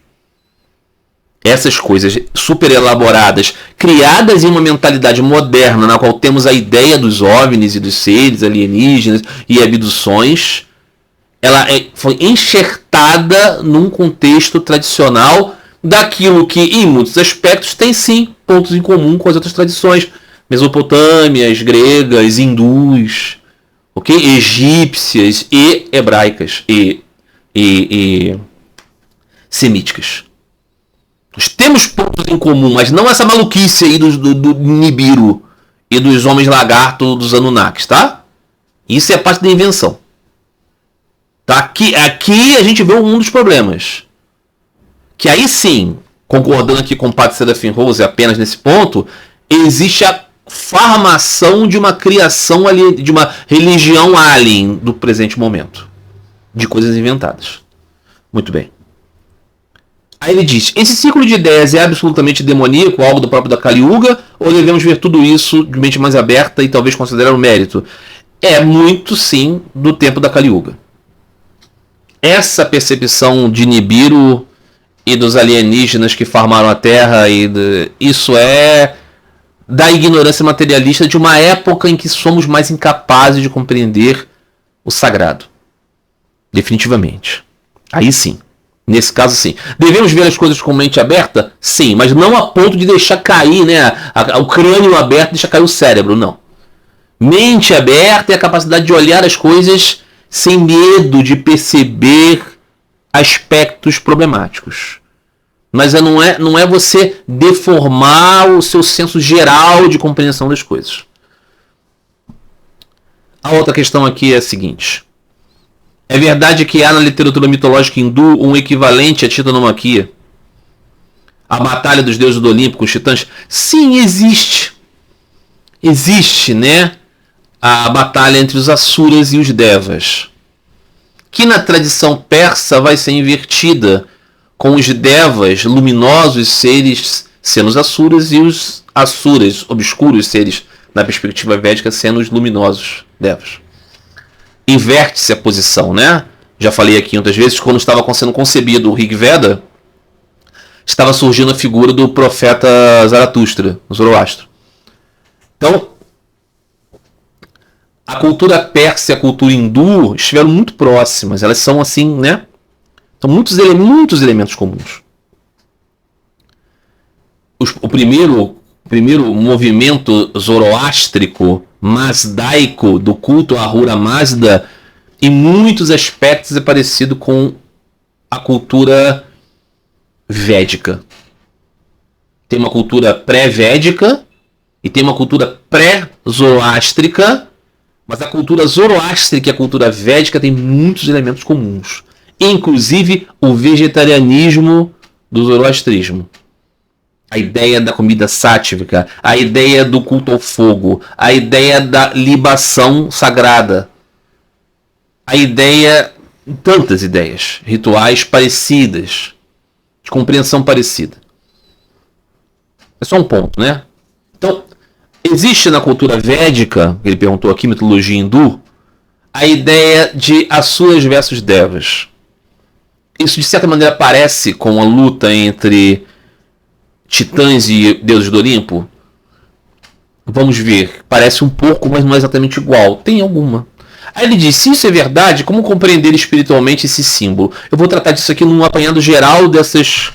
Speaker 1: Essas coisas super elaboradas, criadas em uma mentalidade moderna, na qual temos a ideia dos OVNIs e dos seres alienígenas e abduções, ela foi enxertada num contexto tradicional daquilo que, em muitos aspectos, tem sim pontos em comum com as outras tradições mesopotâmias, gregas, hindus, ok? Egípcias e hebraicas e semíticas. Nós temos pontos em comum, mas não essa maluquice aí do Nibiru e dos homens lagarto dos Anunnakis, tá? Isso é parte da invenção. Tá? Aqui a gente vê um dos problemas. Que aí sim, concordando aqui com o Padre Serafim Rose apenas nesse ponto, existe a formação de uma criação ali, de uma religião alien do presente momento. De coisas inventadas. Muito bem. Aí ele diz, esse ciclo de ideias é absolutamente demoníaco, algo do próprio da Kali Yuga, ou devemos ver tudo isso de mente mais aberta e talvez considerar um mérito? É muito sim do tempo da Kali Yuga. Essa percepção de Nibiru e dos alienígenas que farmaram a Terra, isso é da ignorância materialista de uma época em que somos mais incapazes de compreender o sagrado. Definitivamente. Aí sim. Nesse caso, sim. Devemos ver as coisas com mente aberta? Sim, mas não a ponto de deixar cair, né, o crânio aberto e deixar cair o cérebro, não. Mente aberta é a capacidade de olhar as coisas sem medo de perceber aspectos problemáticos. Mas não é você deformar o seu senso geral de compreensão das coisas. A outra questão aqui é a seguinte. É verdade que há na literatura mitológica hindu um equivalente à titanomaquia? A batalha dos deuses do Olimpo com os titãs? Sim, existe. Existe, né? A batalha entre os Asuras e os Devas. Que na tradição persa vai ser invertida, com os Devas, luminosos seres, sendo os Asuras, e os Asuras, obscuros seres, na perspectiva védica, sendo os luminosos Devas. Inverte-se a posição, né? Já falei aqui outras vezes, quando estava sendo concebido o Rig Veda, estava surgindo a figura do profeta Zaratustra, Zoroastro. Então, a cultura persa e a cultura hindu estiveram muito próximas. Elas são assim, né? São muitos elementos comuns. O primeiro movimento zoroástrico mazdaico do culto a Ahura Mazda, em muitos aspectos é parecido com a cultura védica. Tem uma cultura pré-védica e tem uma cultura pré-zoroástrica, mas a cultura zoroástrica e a cultura védica tem muitos elementos comuns, inclusive o vegetarianismo do zoroastrismo. A ideia da comida sátrica, a ideia do culto ao fogo, a ideia da libação sagrada, a ideia, tantas ideias, rituais parecidas, de compreensão parecida. É só um ponto, né? Então, existe na cultura védica, ele perguntou aqui, mitologia hindu, a ideia de Asuras versus Devas. Isso de certa maneira parece com a luta entre titãs e deuses do Olimpo? Vamos ver. Parece um pouco, mas não é exatamente igual. Tem alguma. Aí ele diz, se isso é verdade, como compreender espiritualmente esse símbolo? Eu vou tratar disso aqui num apanhado geral dessas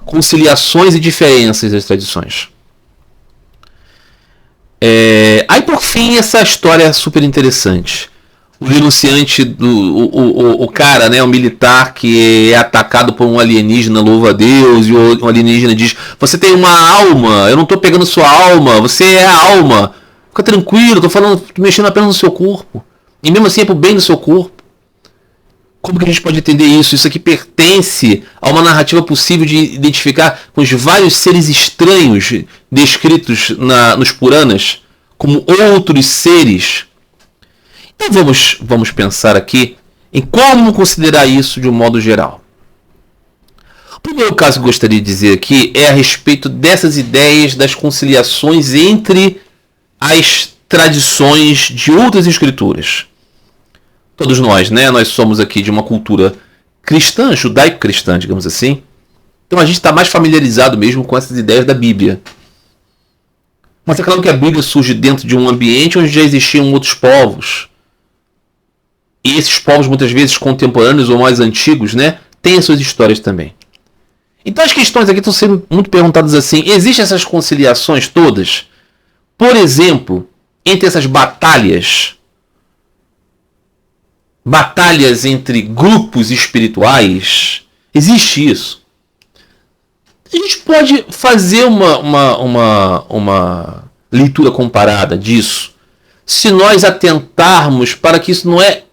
Speaker 1: conciliações e diferenças das tradições. Aí por fim, essa história é super interessante. O denunciante, o cara, né, o militar que é atacado por um alienígena, louva a Deus, e o alienígena diz, você tem uma alma, eu não estou pegando sua alma, você é a alma, fica tranquilo, tô mexendo apenas no seu corpo, e mesmo assim é pro bem do seu corpo. Como que a gente pode entender isso? Isso aqui pertence a uma narrativa possível de identificar com os vários seres estranhos descritos nos Puranas como outros seres. Então vamos pensar aqui em como considerar isso de um modo geral. O primeiro caso que eu gostaria de dizer aqui é a respeito dessas ideias das conciliações entre as tradições de outras escrituras. Todos nós, né? Nós somos aqui de uma cultura cristã, judaico-cristã, digamos assim. Então a gente está mais familiarizado mesmo com essas ideias da Bíblia. Mas é claro que a Bíblia surge dentro de um ambiente onde já existiam outros povos. E esses povos, muitas vezes contemporâneos ou mais antigos, né, têm as suas histórias também. Então as questões aqui estão sendo muito perguntadas assim. Existem essas conciliações todas? Por exemplo, entre essas batalhas batalhas entre grupos espirituais, existe isso. A gente pode fazer uma leitura comparada disso, se nós atentarmos para que isso não é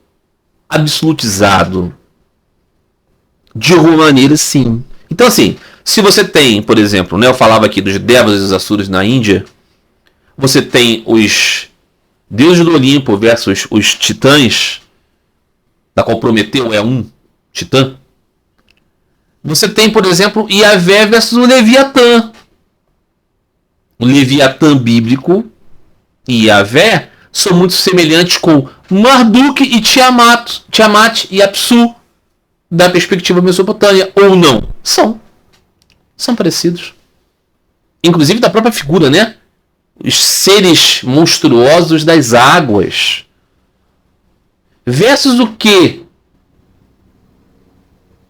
Speaker 1: absolutizado. De alguma maneira, sim. Então, assim, se você tem, por exemplo, né, eu falava aqui dos Devas e os Asuras na Índia, você tem os deuses do Olimpo versus os titãs, da qual Prometeu é um titã. Você tem, por exemplo, Yahvé versus o Leviatã. O Leviatã bíblico e Yahvé são muito semelhantes com Marduk e Tiamat e Apsu, da perspectiva mesopotâmica, ou não? São parecidos. Inclusive da própria figura, né? Os seres monstruosos das águas. Versus o quê?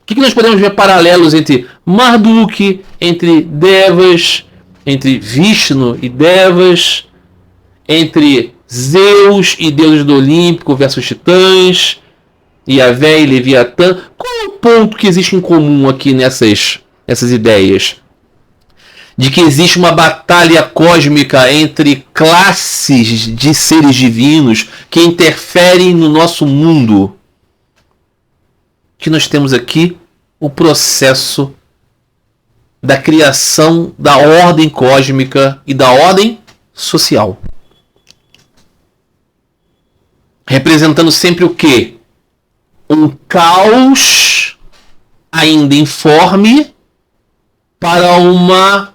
Speaker 1: O que nós podemos ver paralelos entre Marduk, entre Devas, entre Vishnu e Devas, entre Zeus e deuses do Olímpico versus titãs, Yahvé e Leviatã? Qual é o ponto que existe em comum aqui nessas ideias? De que existe uma batalha cósmica entre classes de seres divinos que interferem no nosso mundo. Que nós temos aqui o processo da criação da ordem cósmica e da ordem social. Representando sempre o quê? Um caos ainda informe para uma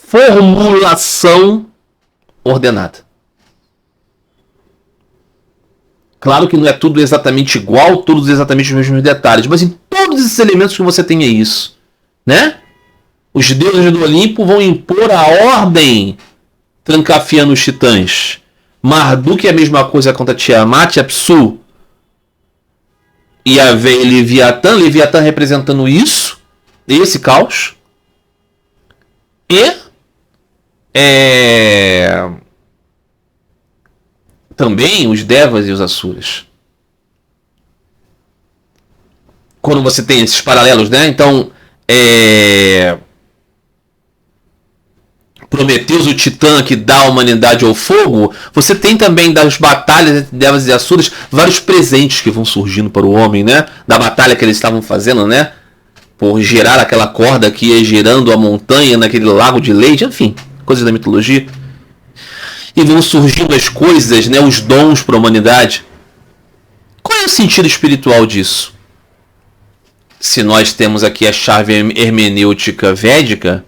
Speaker 1: formulação ordenada. Claro que não é tudo exatamente igual, todos exatamente os mesmos detalhes, mas em todos esses elementos que você tem é isso, né? Os deuses do Olimpo vão impor a ordem, trancafiando os titãs. Marduk é a mesma coisa contra Tiamat e Apsu. Yahvé e Leviatã representando isso, esse caos. E também os Devas e os Asuras. Quando você tem esses paralelos, né? Então, Prometeus, o titã que dá a humanidade ao fogo, você tem também das batalhas entre Devas e Asuras vários presentes que vão surgindo para o homem, né? Da batalha que eles estavam fazendo, né? Por gerar aquela corda que ia gerando a montanha naquele lago de leite, enfim, coisas da mitologia. E vão surgindo as coisas, né? Os dons para a humanidade. Qual é o sentido espiritual disso? Se nós temos aqui a chave hermenêutica védica,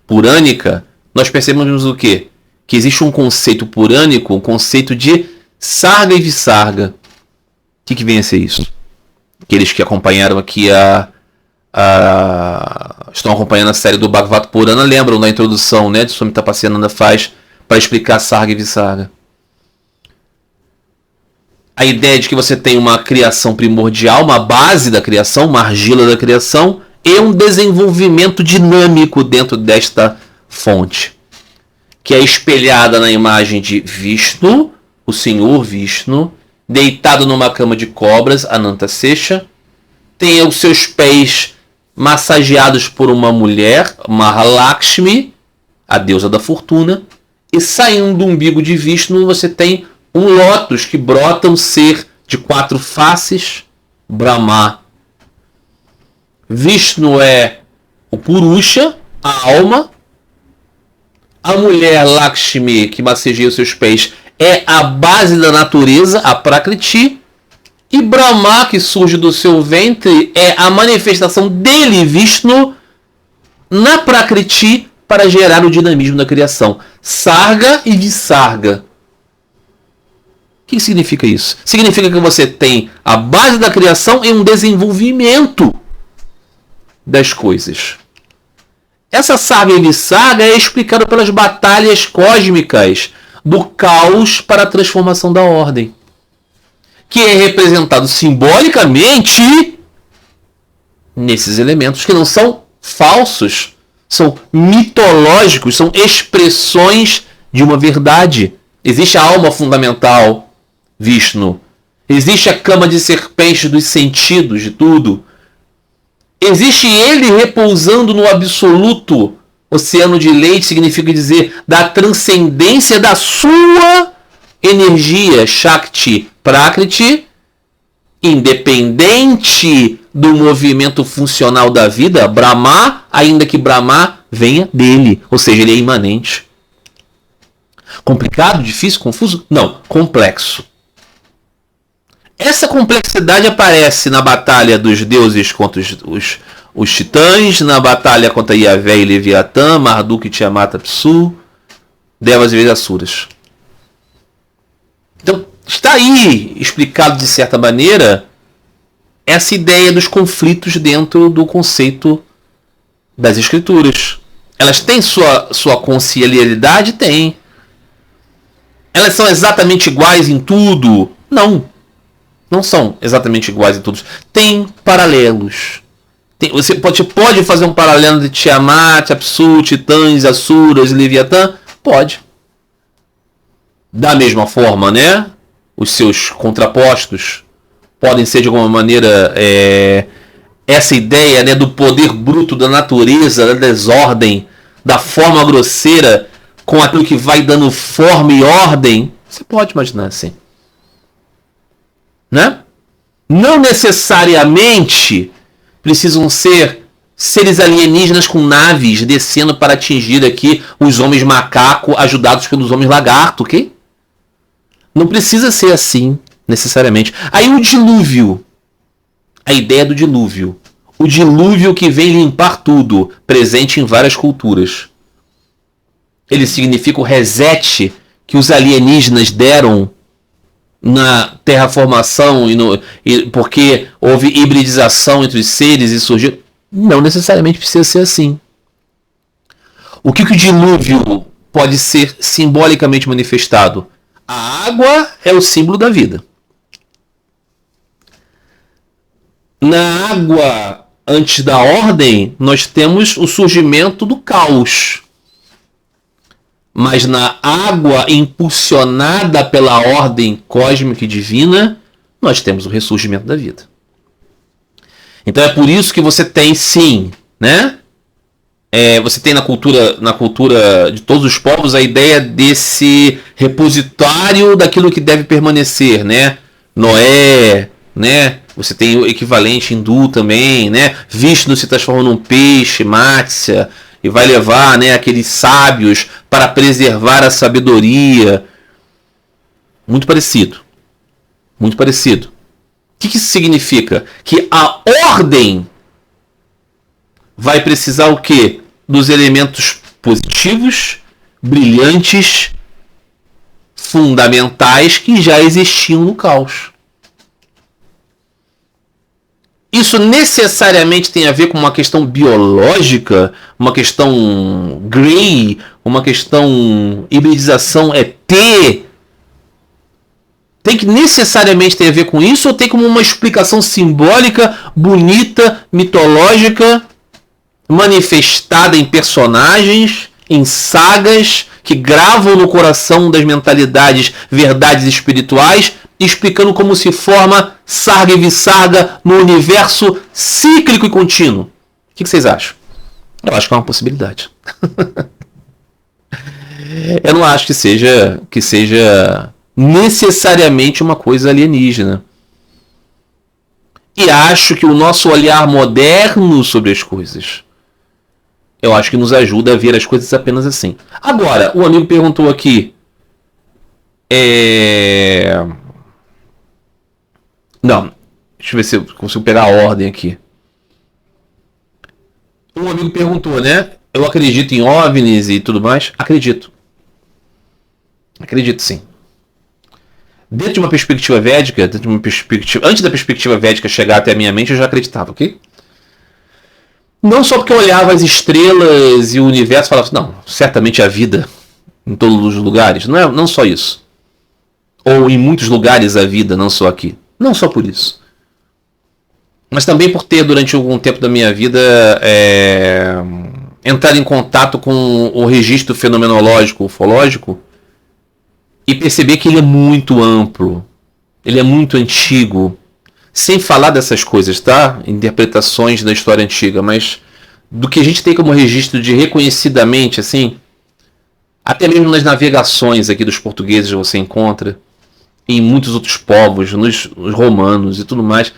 Speaker 1: purânica, nós percebemos o quê? Que existe um conceito purânico, um conceito de sarga e visarga. O que vem a ser isso? Aqueles que acompanharam aqui estão acompanhando a série do Bhagavad Purana, lembram da introdução, né, de Swami Tapasyananda faz para explicar sarga e visarga. A ideia de que você tem uma criação primordial, uma base da criação, uma argila da criação, e um desenvolvimento dinâmico dentro desta fonte, que é espelhada na imagem de Vishnu, o Senhor Vishnu, deitado numa cama de cobras, Anantasesha, tem os seus pés massageados por uma mulher, Mahalakshmi, a deusa da fortuna, e saindo do umbigo de Vishnu você tem um lótus que brota um ser de 4 faces, Brahma. Vishnu é o Purusha, a alma. A mulher Lakshmi, que massageia os seus pés, é a base da natureza, a Prakriti. E Brahma, que surge do seu ventre, é a manifestação dele, Vishnu, na Prakriti, para gerar o dinamismo da criação. Sarga e Visarga. O que significa isso? Significa que você tem a base da criação e um desenvolvimento das coisas. Essa sarga e visarga é explicada pelas batalhas cósmicas do caos para a transformação da ordem, que é representado simbolicamente nesses elementos que não são falsos, são mitológicos, são expressões de uma verdade. Existe a alma fundamental, Vishnu. Existe a cama de serpente dos sentidos, de tudo. Existe ele repousando no absoluto oceano de leite, significa dizer da transcendência da sua energia, Shakti, Prakriti, independente do movimento funcional da vida, Brahma, ainda que Brahma venha dele, ou seja, ele é imanente. Complicado, difícil, confuso? Não, complexo. Essa complexidade aparece na batalha dos deuses contra os titãs, na batalha contra Yahvé e Leviatã, Marduk e Tiamat, Apsu, Devas e Asuras. Então, está aí explicado de certa maneira essa ideia dos conflitos dentro do conceito das escrituras. Elas têm sua conciliaridade? Tem. Elas são exatamente iguais em tudo? Não. Não são exatamente iguais em tudo. Tem paralelos. Você pode fazer um paralelo de Tiamat, Apsu, Titãs, Asuras e Leviatã? Pode. Da mesma forma, né? Os seus contrapostos podem ser de alguma maneira essa ideia, né, do poder bruto da natureza, da desordem, da forma grosseira com aquilo que vai dando forma e ordem. Você pode imaginar assim, né? Não necessariamente precisam ser seres alienígenas com naves descendo para atingir aqui os homens macaco ajudados pelos homens lagarto, ok? Não precisa ser assim, necessariamente. Aí o dilúvio. A ideia do dilúvio. O dilúvio que vem limpar tudo, presente em várias culturas. Ele significa o reset que os alienígenas deram na terraformação porque houve hibridização entre os seres e surgiu. Não necessariamente precisa ser assim. O que o dilúvio pode ser simbolicamente manifestado? A água é o símbolo da vida. Na água, antes da ordem, nós temos o surgimento do caos. Mas na água impulsionada pela ordem cósmica e divina, nós temos o ressurgimento da vida. Então é por isso que você tem, sim, né? Você tem na cultura de todos os povos a ideia desse repositório daquilo que deve permanecer, né? Noé, né? Você tem o equivalente hindu também, né? Vishnu se transforma num peixe, Matsya, e vai levar, né, aqueles sábios para preservar a sabedoria. Muito parecido. Muito parecido. O que isso significa? Que a ordem vai precisar o quê? Dos elementos positivos, brilhantes, fundamentais que já existiam no caos. Isso necessariamente tem a ver com uma questão biológica, uma questão Grey, uma questão hibridização ET? Tem que necessariamente ter a ver com isso ou tem como uma explicação simbólica, bonita, mitológica, manifestada em personagens, em sagas que gravam no coração das mentalidades verdades espirituais, explicando como se forma Sarga e Visarga no universo cíclico e contínuo? O que vocês acham? Eu acho que é uma possibilidade. Eu não acho que seja necessariamente uma coisa alienígena. E acho que o nosso olhar moderno sobre as coisas, eu acho que nos ajuda a ver as coisas apenas assim. Agora, o amigo perguntou aqui. Não, deixa eu ver se eu consigo pegar a ordem aqui. Um amigo perguntou, né? Eu acredito em OVNIs e tudo mais? Acredito. Acredito sim. Dentro de uma perspectiva védica, antes da perspectiva védica chegar até a minha mente, eu já acreditava, ok? Não só porque eu olhava as estrelas e o universo e falava, não, certamente há vida em todos os lugares. Não só isso. Ou em muitos lugares há vida, não só aqui. Não só por isso. Mas também por ter, durante algum tempo da minha vida, entrado em contato com o registro fenomenológico, ufológico, e perceber que ele é muito amplo. Ele é muito antigo. Sem falar dessas coisas, tá? Interpretações da história antiga, mas do que a gente tem como registro de reconhecidamente, assim, até mesmo nas navegações aqui dos portugueses você encontra, em muitos outros povos, nos romanos e tudo mais,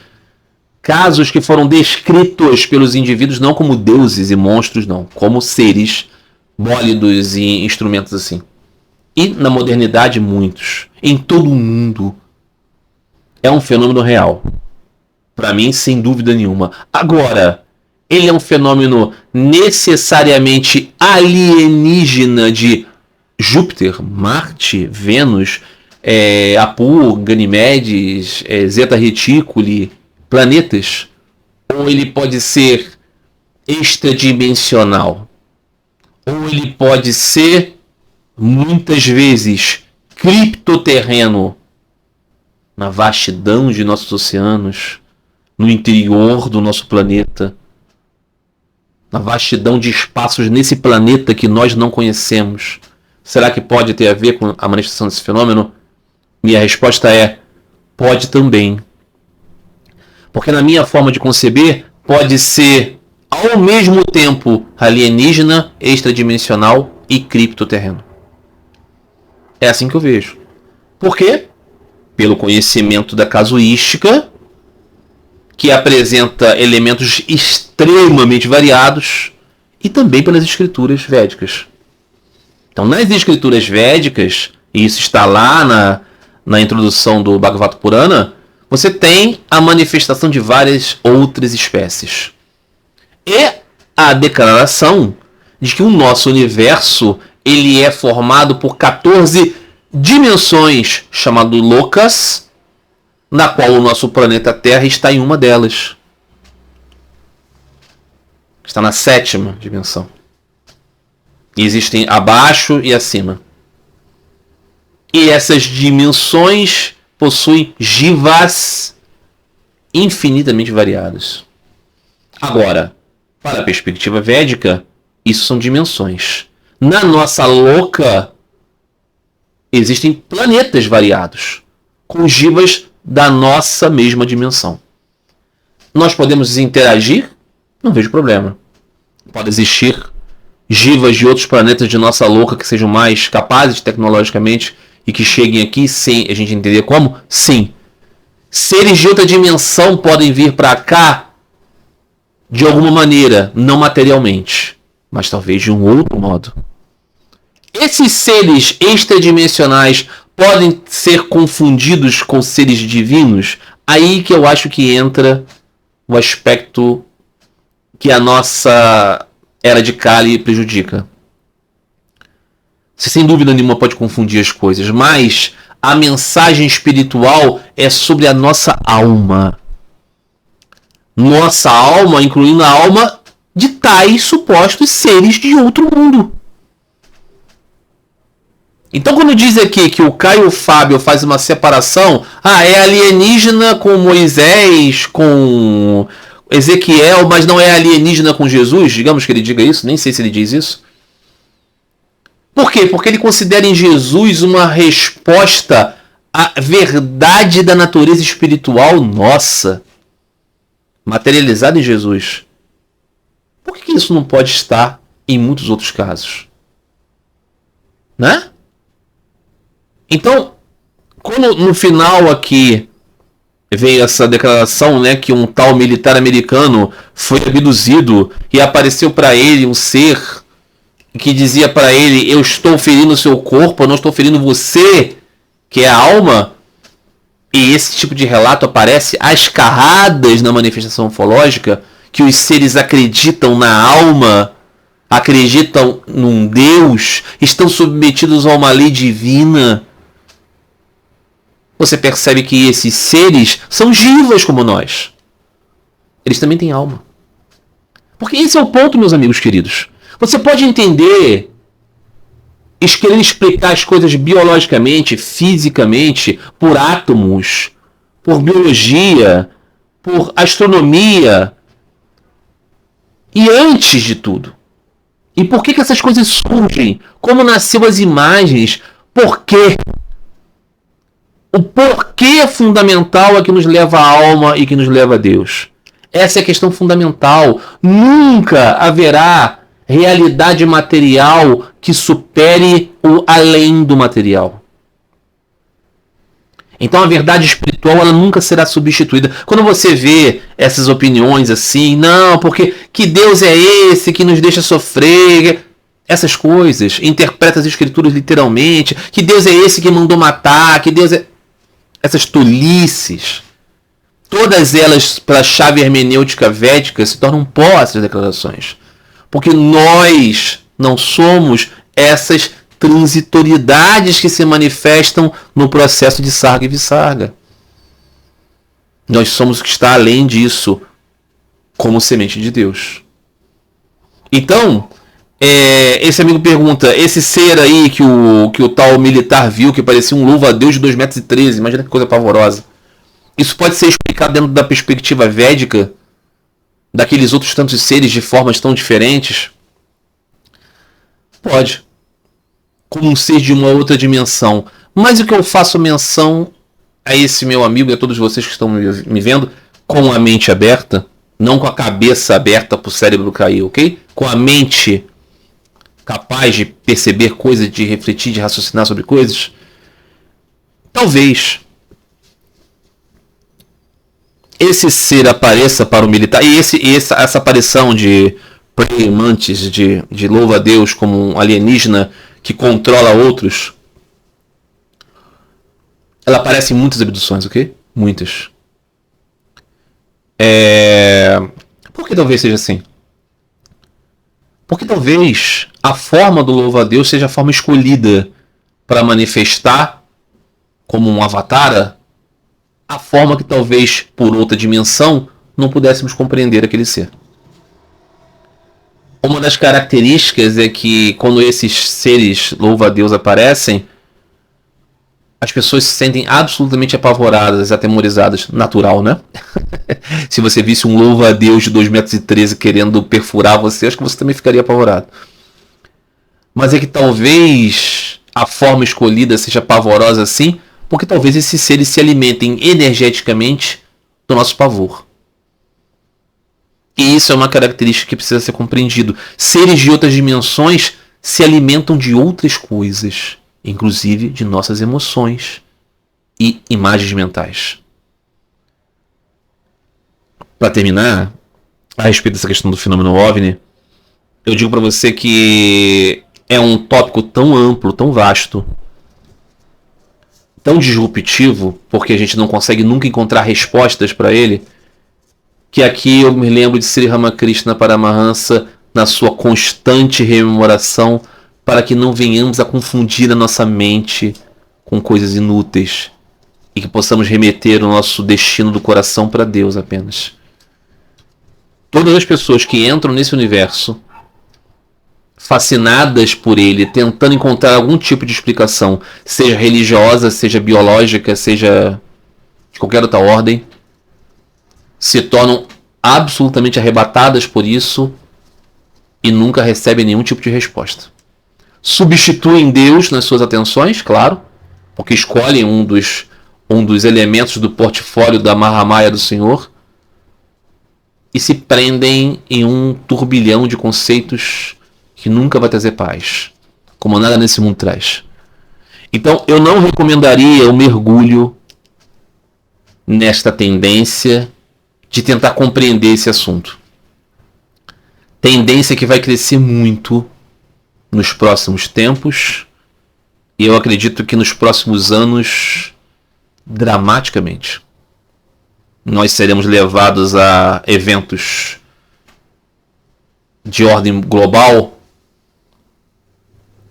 Speaker 1: casos que foram descritos pelos indivíduos não como deuses e monstros, não, como seres bólidos e instrumentos assim. E na modernidade, muitos. Em todo o mundo. É um fenômeno real. Para mim, sem dúvida nenhuma. Agora, ele é um fenômeno necessariamente alienígena de Júpiter, Marte, Vênus, Apu, Ganimedes, Zeta Reticuli, planetas? Ou ele pode ser extradimensional? Ou ele pode ser, muitas vezes, criptoterreno, na vastidão de nossos oceanos, no interior do nosso planeta, na vastidão de espaços nesse planeta que nós não conhecemos? Será que pode ter a ver com a manifestação desse fenômeno? Minha resposta é: pode também. Porque na minha forma de conceber, pode ser ao mesmo tempo alienígena, extradimensional e criptoterreno. É assim que eu vejo. Por quê? Pelo conhecimento da casuística, que apresenta elementos extremamente variados, e também pelas escrituras védicas. Então, nas escrituras védicas, e isso está lá na introdução do Bhagavata Purana, você tem a manifestação de várias outras espécies. E a declaração de que o nosso universo ele é formado por 14 dimensões, chamado Lokas, na qual o nosso planeta Terra está em uma delas. Está na 7ª dimensão. E existem abaixo e acima. E essas dimensões possuem jivas infinitamente variadas. Agora, para a perspectiva védica, isso são dimensões. Na nossa Loka, existem planetas variados, com jivas da nossa mesma dimensão. Nós podemos interagir? Não vejo problema. Pode existir jivas de outros planetas de nossa Loka que sejam mais capazes tecnologicamente e que cheguem aqui sem a gente entender como? Sim. Seres de outra dimensão podem vir para cá de alguma maneira, não materialmente, mas talvez de um outro modo. Esses seres extradimensionais podem ser confundidos com seres divinos? Aí que eu acho que entra o aspecto que a nossa era de Kali prejudica. Você sem dúvida nenhuma pode confundir as coisas, mas a mensagem espiritual é sobre a nossa alma. Nossa alma, incluindo a alma de tais supostos seres de outro mundo. Então quando diz aqui que o Caio Fábio faz uma separação, é alienígena com Moisés, com Ezequiel, mas não é alienígena com Jesus, digamos que ele diga isso, nem sei se ele diz isso. Por quê? Porque ele considera em Jesus uma resposta à verdade da natureza espiritual nossa, materializada em Jesus. Por que isso não pode estar em muitos outros casos? Né? Então, quando no final aqui veio essa declaração, né, que um tal militar americano foi abduzido e apareceu para ele um ser que dizia para ele: eu estou ferindo o seu corpo, eu não estou ferindo você, que é a alma. E esse tipo de relato aparece às carradas na manifestação ufológica, que os seres acreditam na alma, acreditam num Deus, estão submetidos a uma lei divina. Você percebe que esses seres são jivas como nós. Eles também têm alma. Porque esse é o ponto, meus amigos queridos. Você pode entender, querer explicar as coisas biologicamente, fisicamente, por átomos, por biologia, por astronomia. E antes de tudo. E por que essas coisas surgem? Como nasceu as imagens? Por quê? O porquê fundamental é que nos leva à alma e que nos leva a Deus. Essa é a questão fundamental. Nunca haverá realidade material que supere o além do material. Então a verdade espiritual ela nunca será substituída. Quando você vê essas opiniões assim, não, porque que Deus é esse que nos deixa sofrer, essas coisas, interpreta as escrituras literalmente, que Deus é esse que mandou matar, que Deus é... Essas tolices, todas elas, pela chave hermenêutica védica, se tornam pó essas declarações. Porque nós não somos essas transitoriedades que se manifestam no processo de sarga e visarga. Nós somos o que está além disso, como semente de Deus. Então, esse amigo pergunta, esse ser aí que o tal militar viu, que parecia um louva-a-Deus de 2,13 metros, imagina que coisa pavorosa. Isso pode ser explicado dentro da perspectiva védica, daqueles outros tantos seres de formas tão diferentes? Pode. Como um ser de uma outra dimensão. Mas o que eu faço menção a esse meu amigo e a todos vocês que estão me vendo, com a mente aberta, não com a cabeça aberta para o cérebro cair, ok? Com a mente capaz de perceber coisas, de refletir, de raciocinar sobre coisas. Talvez esse ser apareça para o militar, e essa aparição de Mantis, de louva-a-Deus como um alienígena que controla outros, ela aparece em muitas abduções, ok? Muitas. Por que talvez seja assim? Porque talvez a forma do louva-a-Deus seja a forma escolhida para manifestar como um avatar a forma que talvez por outra dimensão não pudéssemos compreender aquele ser. Uma das características é que quando esses seres louva-a-Deus aparecem, as pessoas se sentem absolutamente apavoradas, atemorizadas. Natural, né? Se você visse um louva-a-Deus de 2,13 metros querendo perfurar você, acho que você também ficaria apavorado. Mas é que talvez a forma escolhida seja pavorosa assim, porque talvez esses seres se alimentem energeticamente do nosso pavor. E isso é uma característica que precisa ser compreendido. Seres de outras dimensões se alimentam de outras coisas, inclusive de nossas emoções e imagens mentais. Para terminar, a respeito dessa questão do fenômeno OVNI, eu digo para você que é um tópico tão amplo, tão vasto, tão disruptivo, porque a gente não consegue nunca encontrar respostas para ele, que aqui eu me lembro de Sri Ramakrishna Paramahansa na sua constante rememoração para que não venhamos a confundir a nossa mente com coisas inúteis e que possamos remeter o nosso destino do coração para Deus apenas. Todas as pessoas que entram nesse universo fascinadas por ele, tentando encontrar algum tipo de explicação, seja religiosa, seja biológica, seja de qualquer outra ordem, se tornam absolutamente arrebatadas por isso e nunca recebem nenhum tipo de resposta. Substituem Deus nas suas atenções, claro, porque escolhem um dos elementos do portfólio da Mahamaya do Senhor e se prendem em um turbilhão de conceitos que nunca vai trazer paz, como nada nesse mundo traz. Então eu não recomendaria o mergulho nesta tendência de tentar compreender esse assunto. Tendência que vai crescer muito nos próximos tempos e eu acredito que nos próximos anos dramaticamente. Nós seremos levados a eventos de ordem global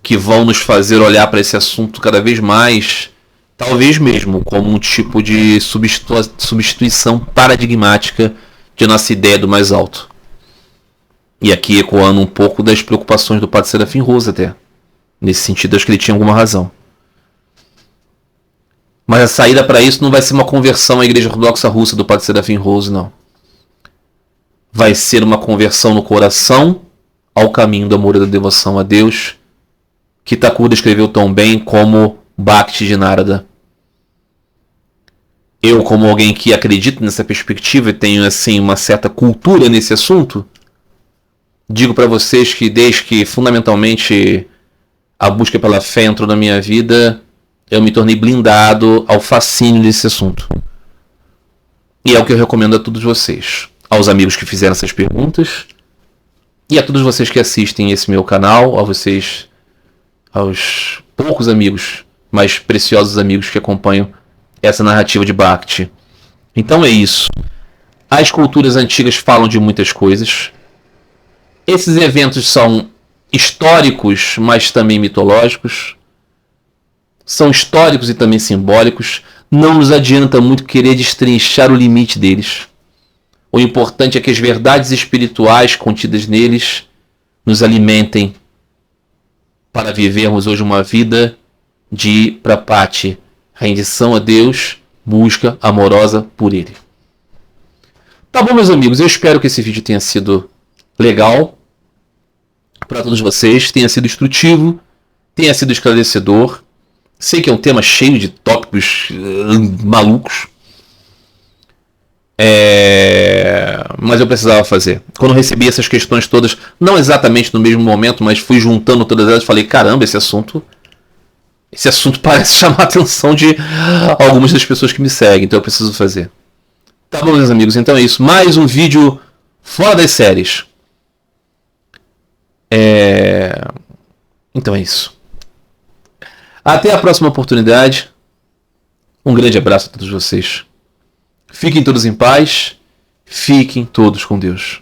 Speaker 1: que vão nos fazer olhar para esse assunto cada vez mais, talvez mesmo como um tipo de substituição paradigmática de nossa ideia do mais alto. E aqui ecoando um pouco das preocupações do Padre Serafim Rosa até. Nesse sentido, acho que ele tinha alguma razão. Mas a saída para isso não vai ser uma conversão à Igreja Ortodoxa Russa do Padre Serafim Rosa, não. Vai ser uma conversão no coração ao caminho do amor e da devoção a Deus, que Thakur descreveu tão bem como Bhakti de Narada. eu, como alguém que acredita nessa perspectiva e tenho assim uma certa cultura nesse assunto, digo para vocês que desde que fundamentalmente a busca pela fé entrou na minha vida, eu me tornei blindado ao fascínio desse assunto. E é o que eu recomendo a todos vocês, aos amigos que fizeram essas perguntas e a todos vocês que assistem esse meu canal, a vocês, aos poucos amigos, mais preciosos amigos que acompanham essa narrativa de Bhakti. Então é isso. As culturas antigas falam de muitas coisas. Esses eventos são históricos, mas também mitológicos. São históricos e também simbólicos. Não nos adianta muito querer destrinchar o limite deles. O importante é que as verdades espirituais contidas neles nos alimentem para vivermos hoje uma vida de prapati, rendição a Deus, busca amorosa por Ele. Tá bom, meus amigos, eu espero que esse vídeo tenha sido legal para todos vocês, tenha sido instrutivo, tenha sido esclarecedor. Sei que é um tema cheio de tópicos malucos, mas eu precisava fazer. Quando eu recebi essas questões todas, não exatamente no mesmo momento, mas fui juntando todas elas e falei, caramba, esse assunto parece chamar a atenção de algumas das pessoas que me seguem, então eu preciso fazer. Tá bom, meus amigos, então é isso. Mais um vídeo fora das séries. Então é isso. Até a próxima oportunidade. Um grande abraço a todos vocês. Fiquem todos em paz. Fiquem todos com Deus.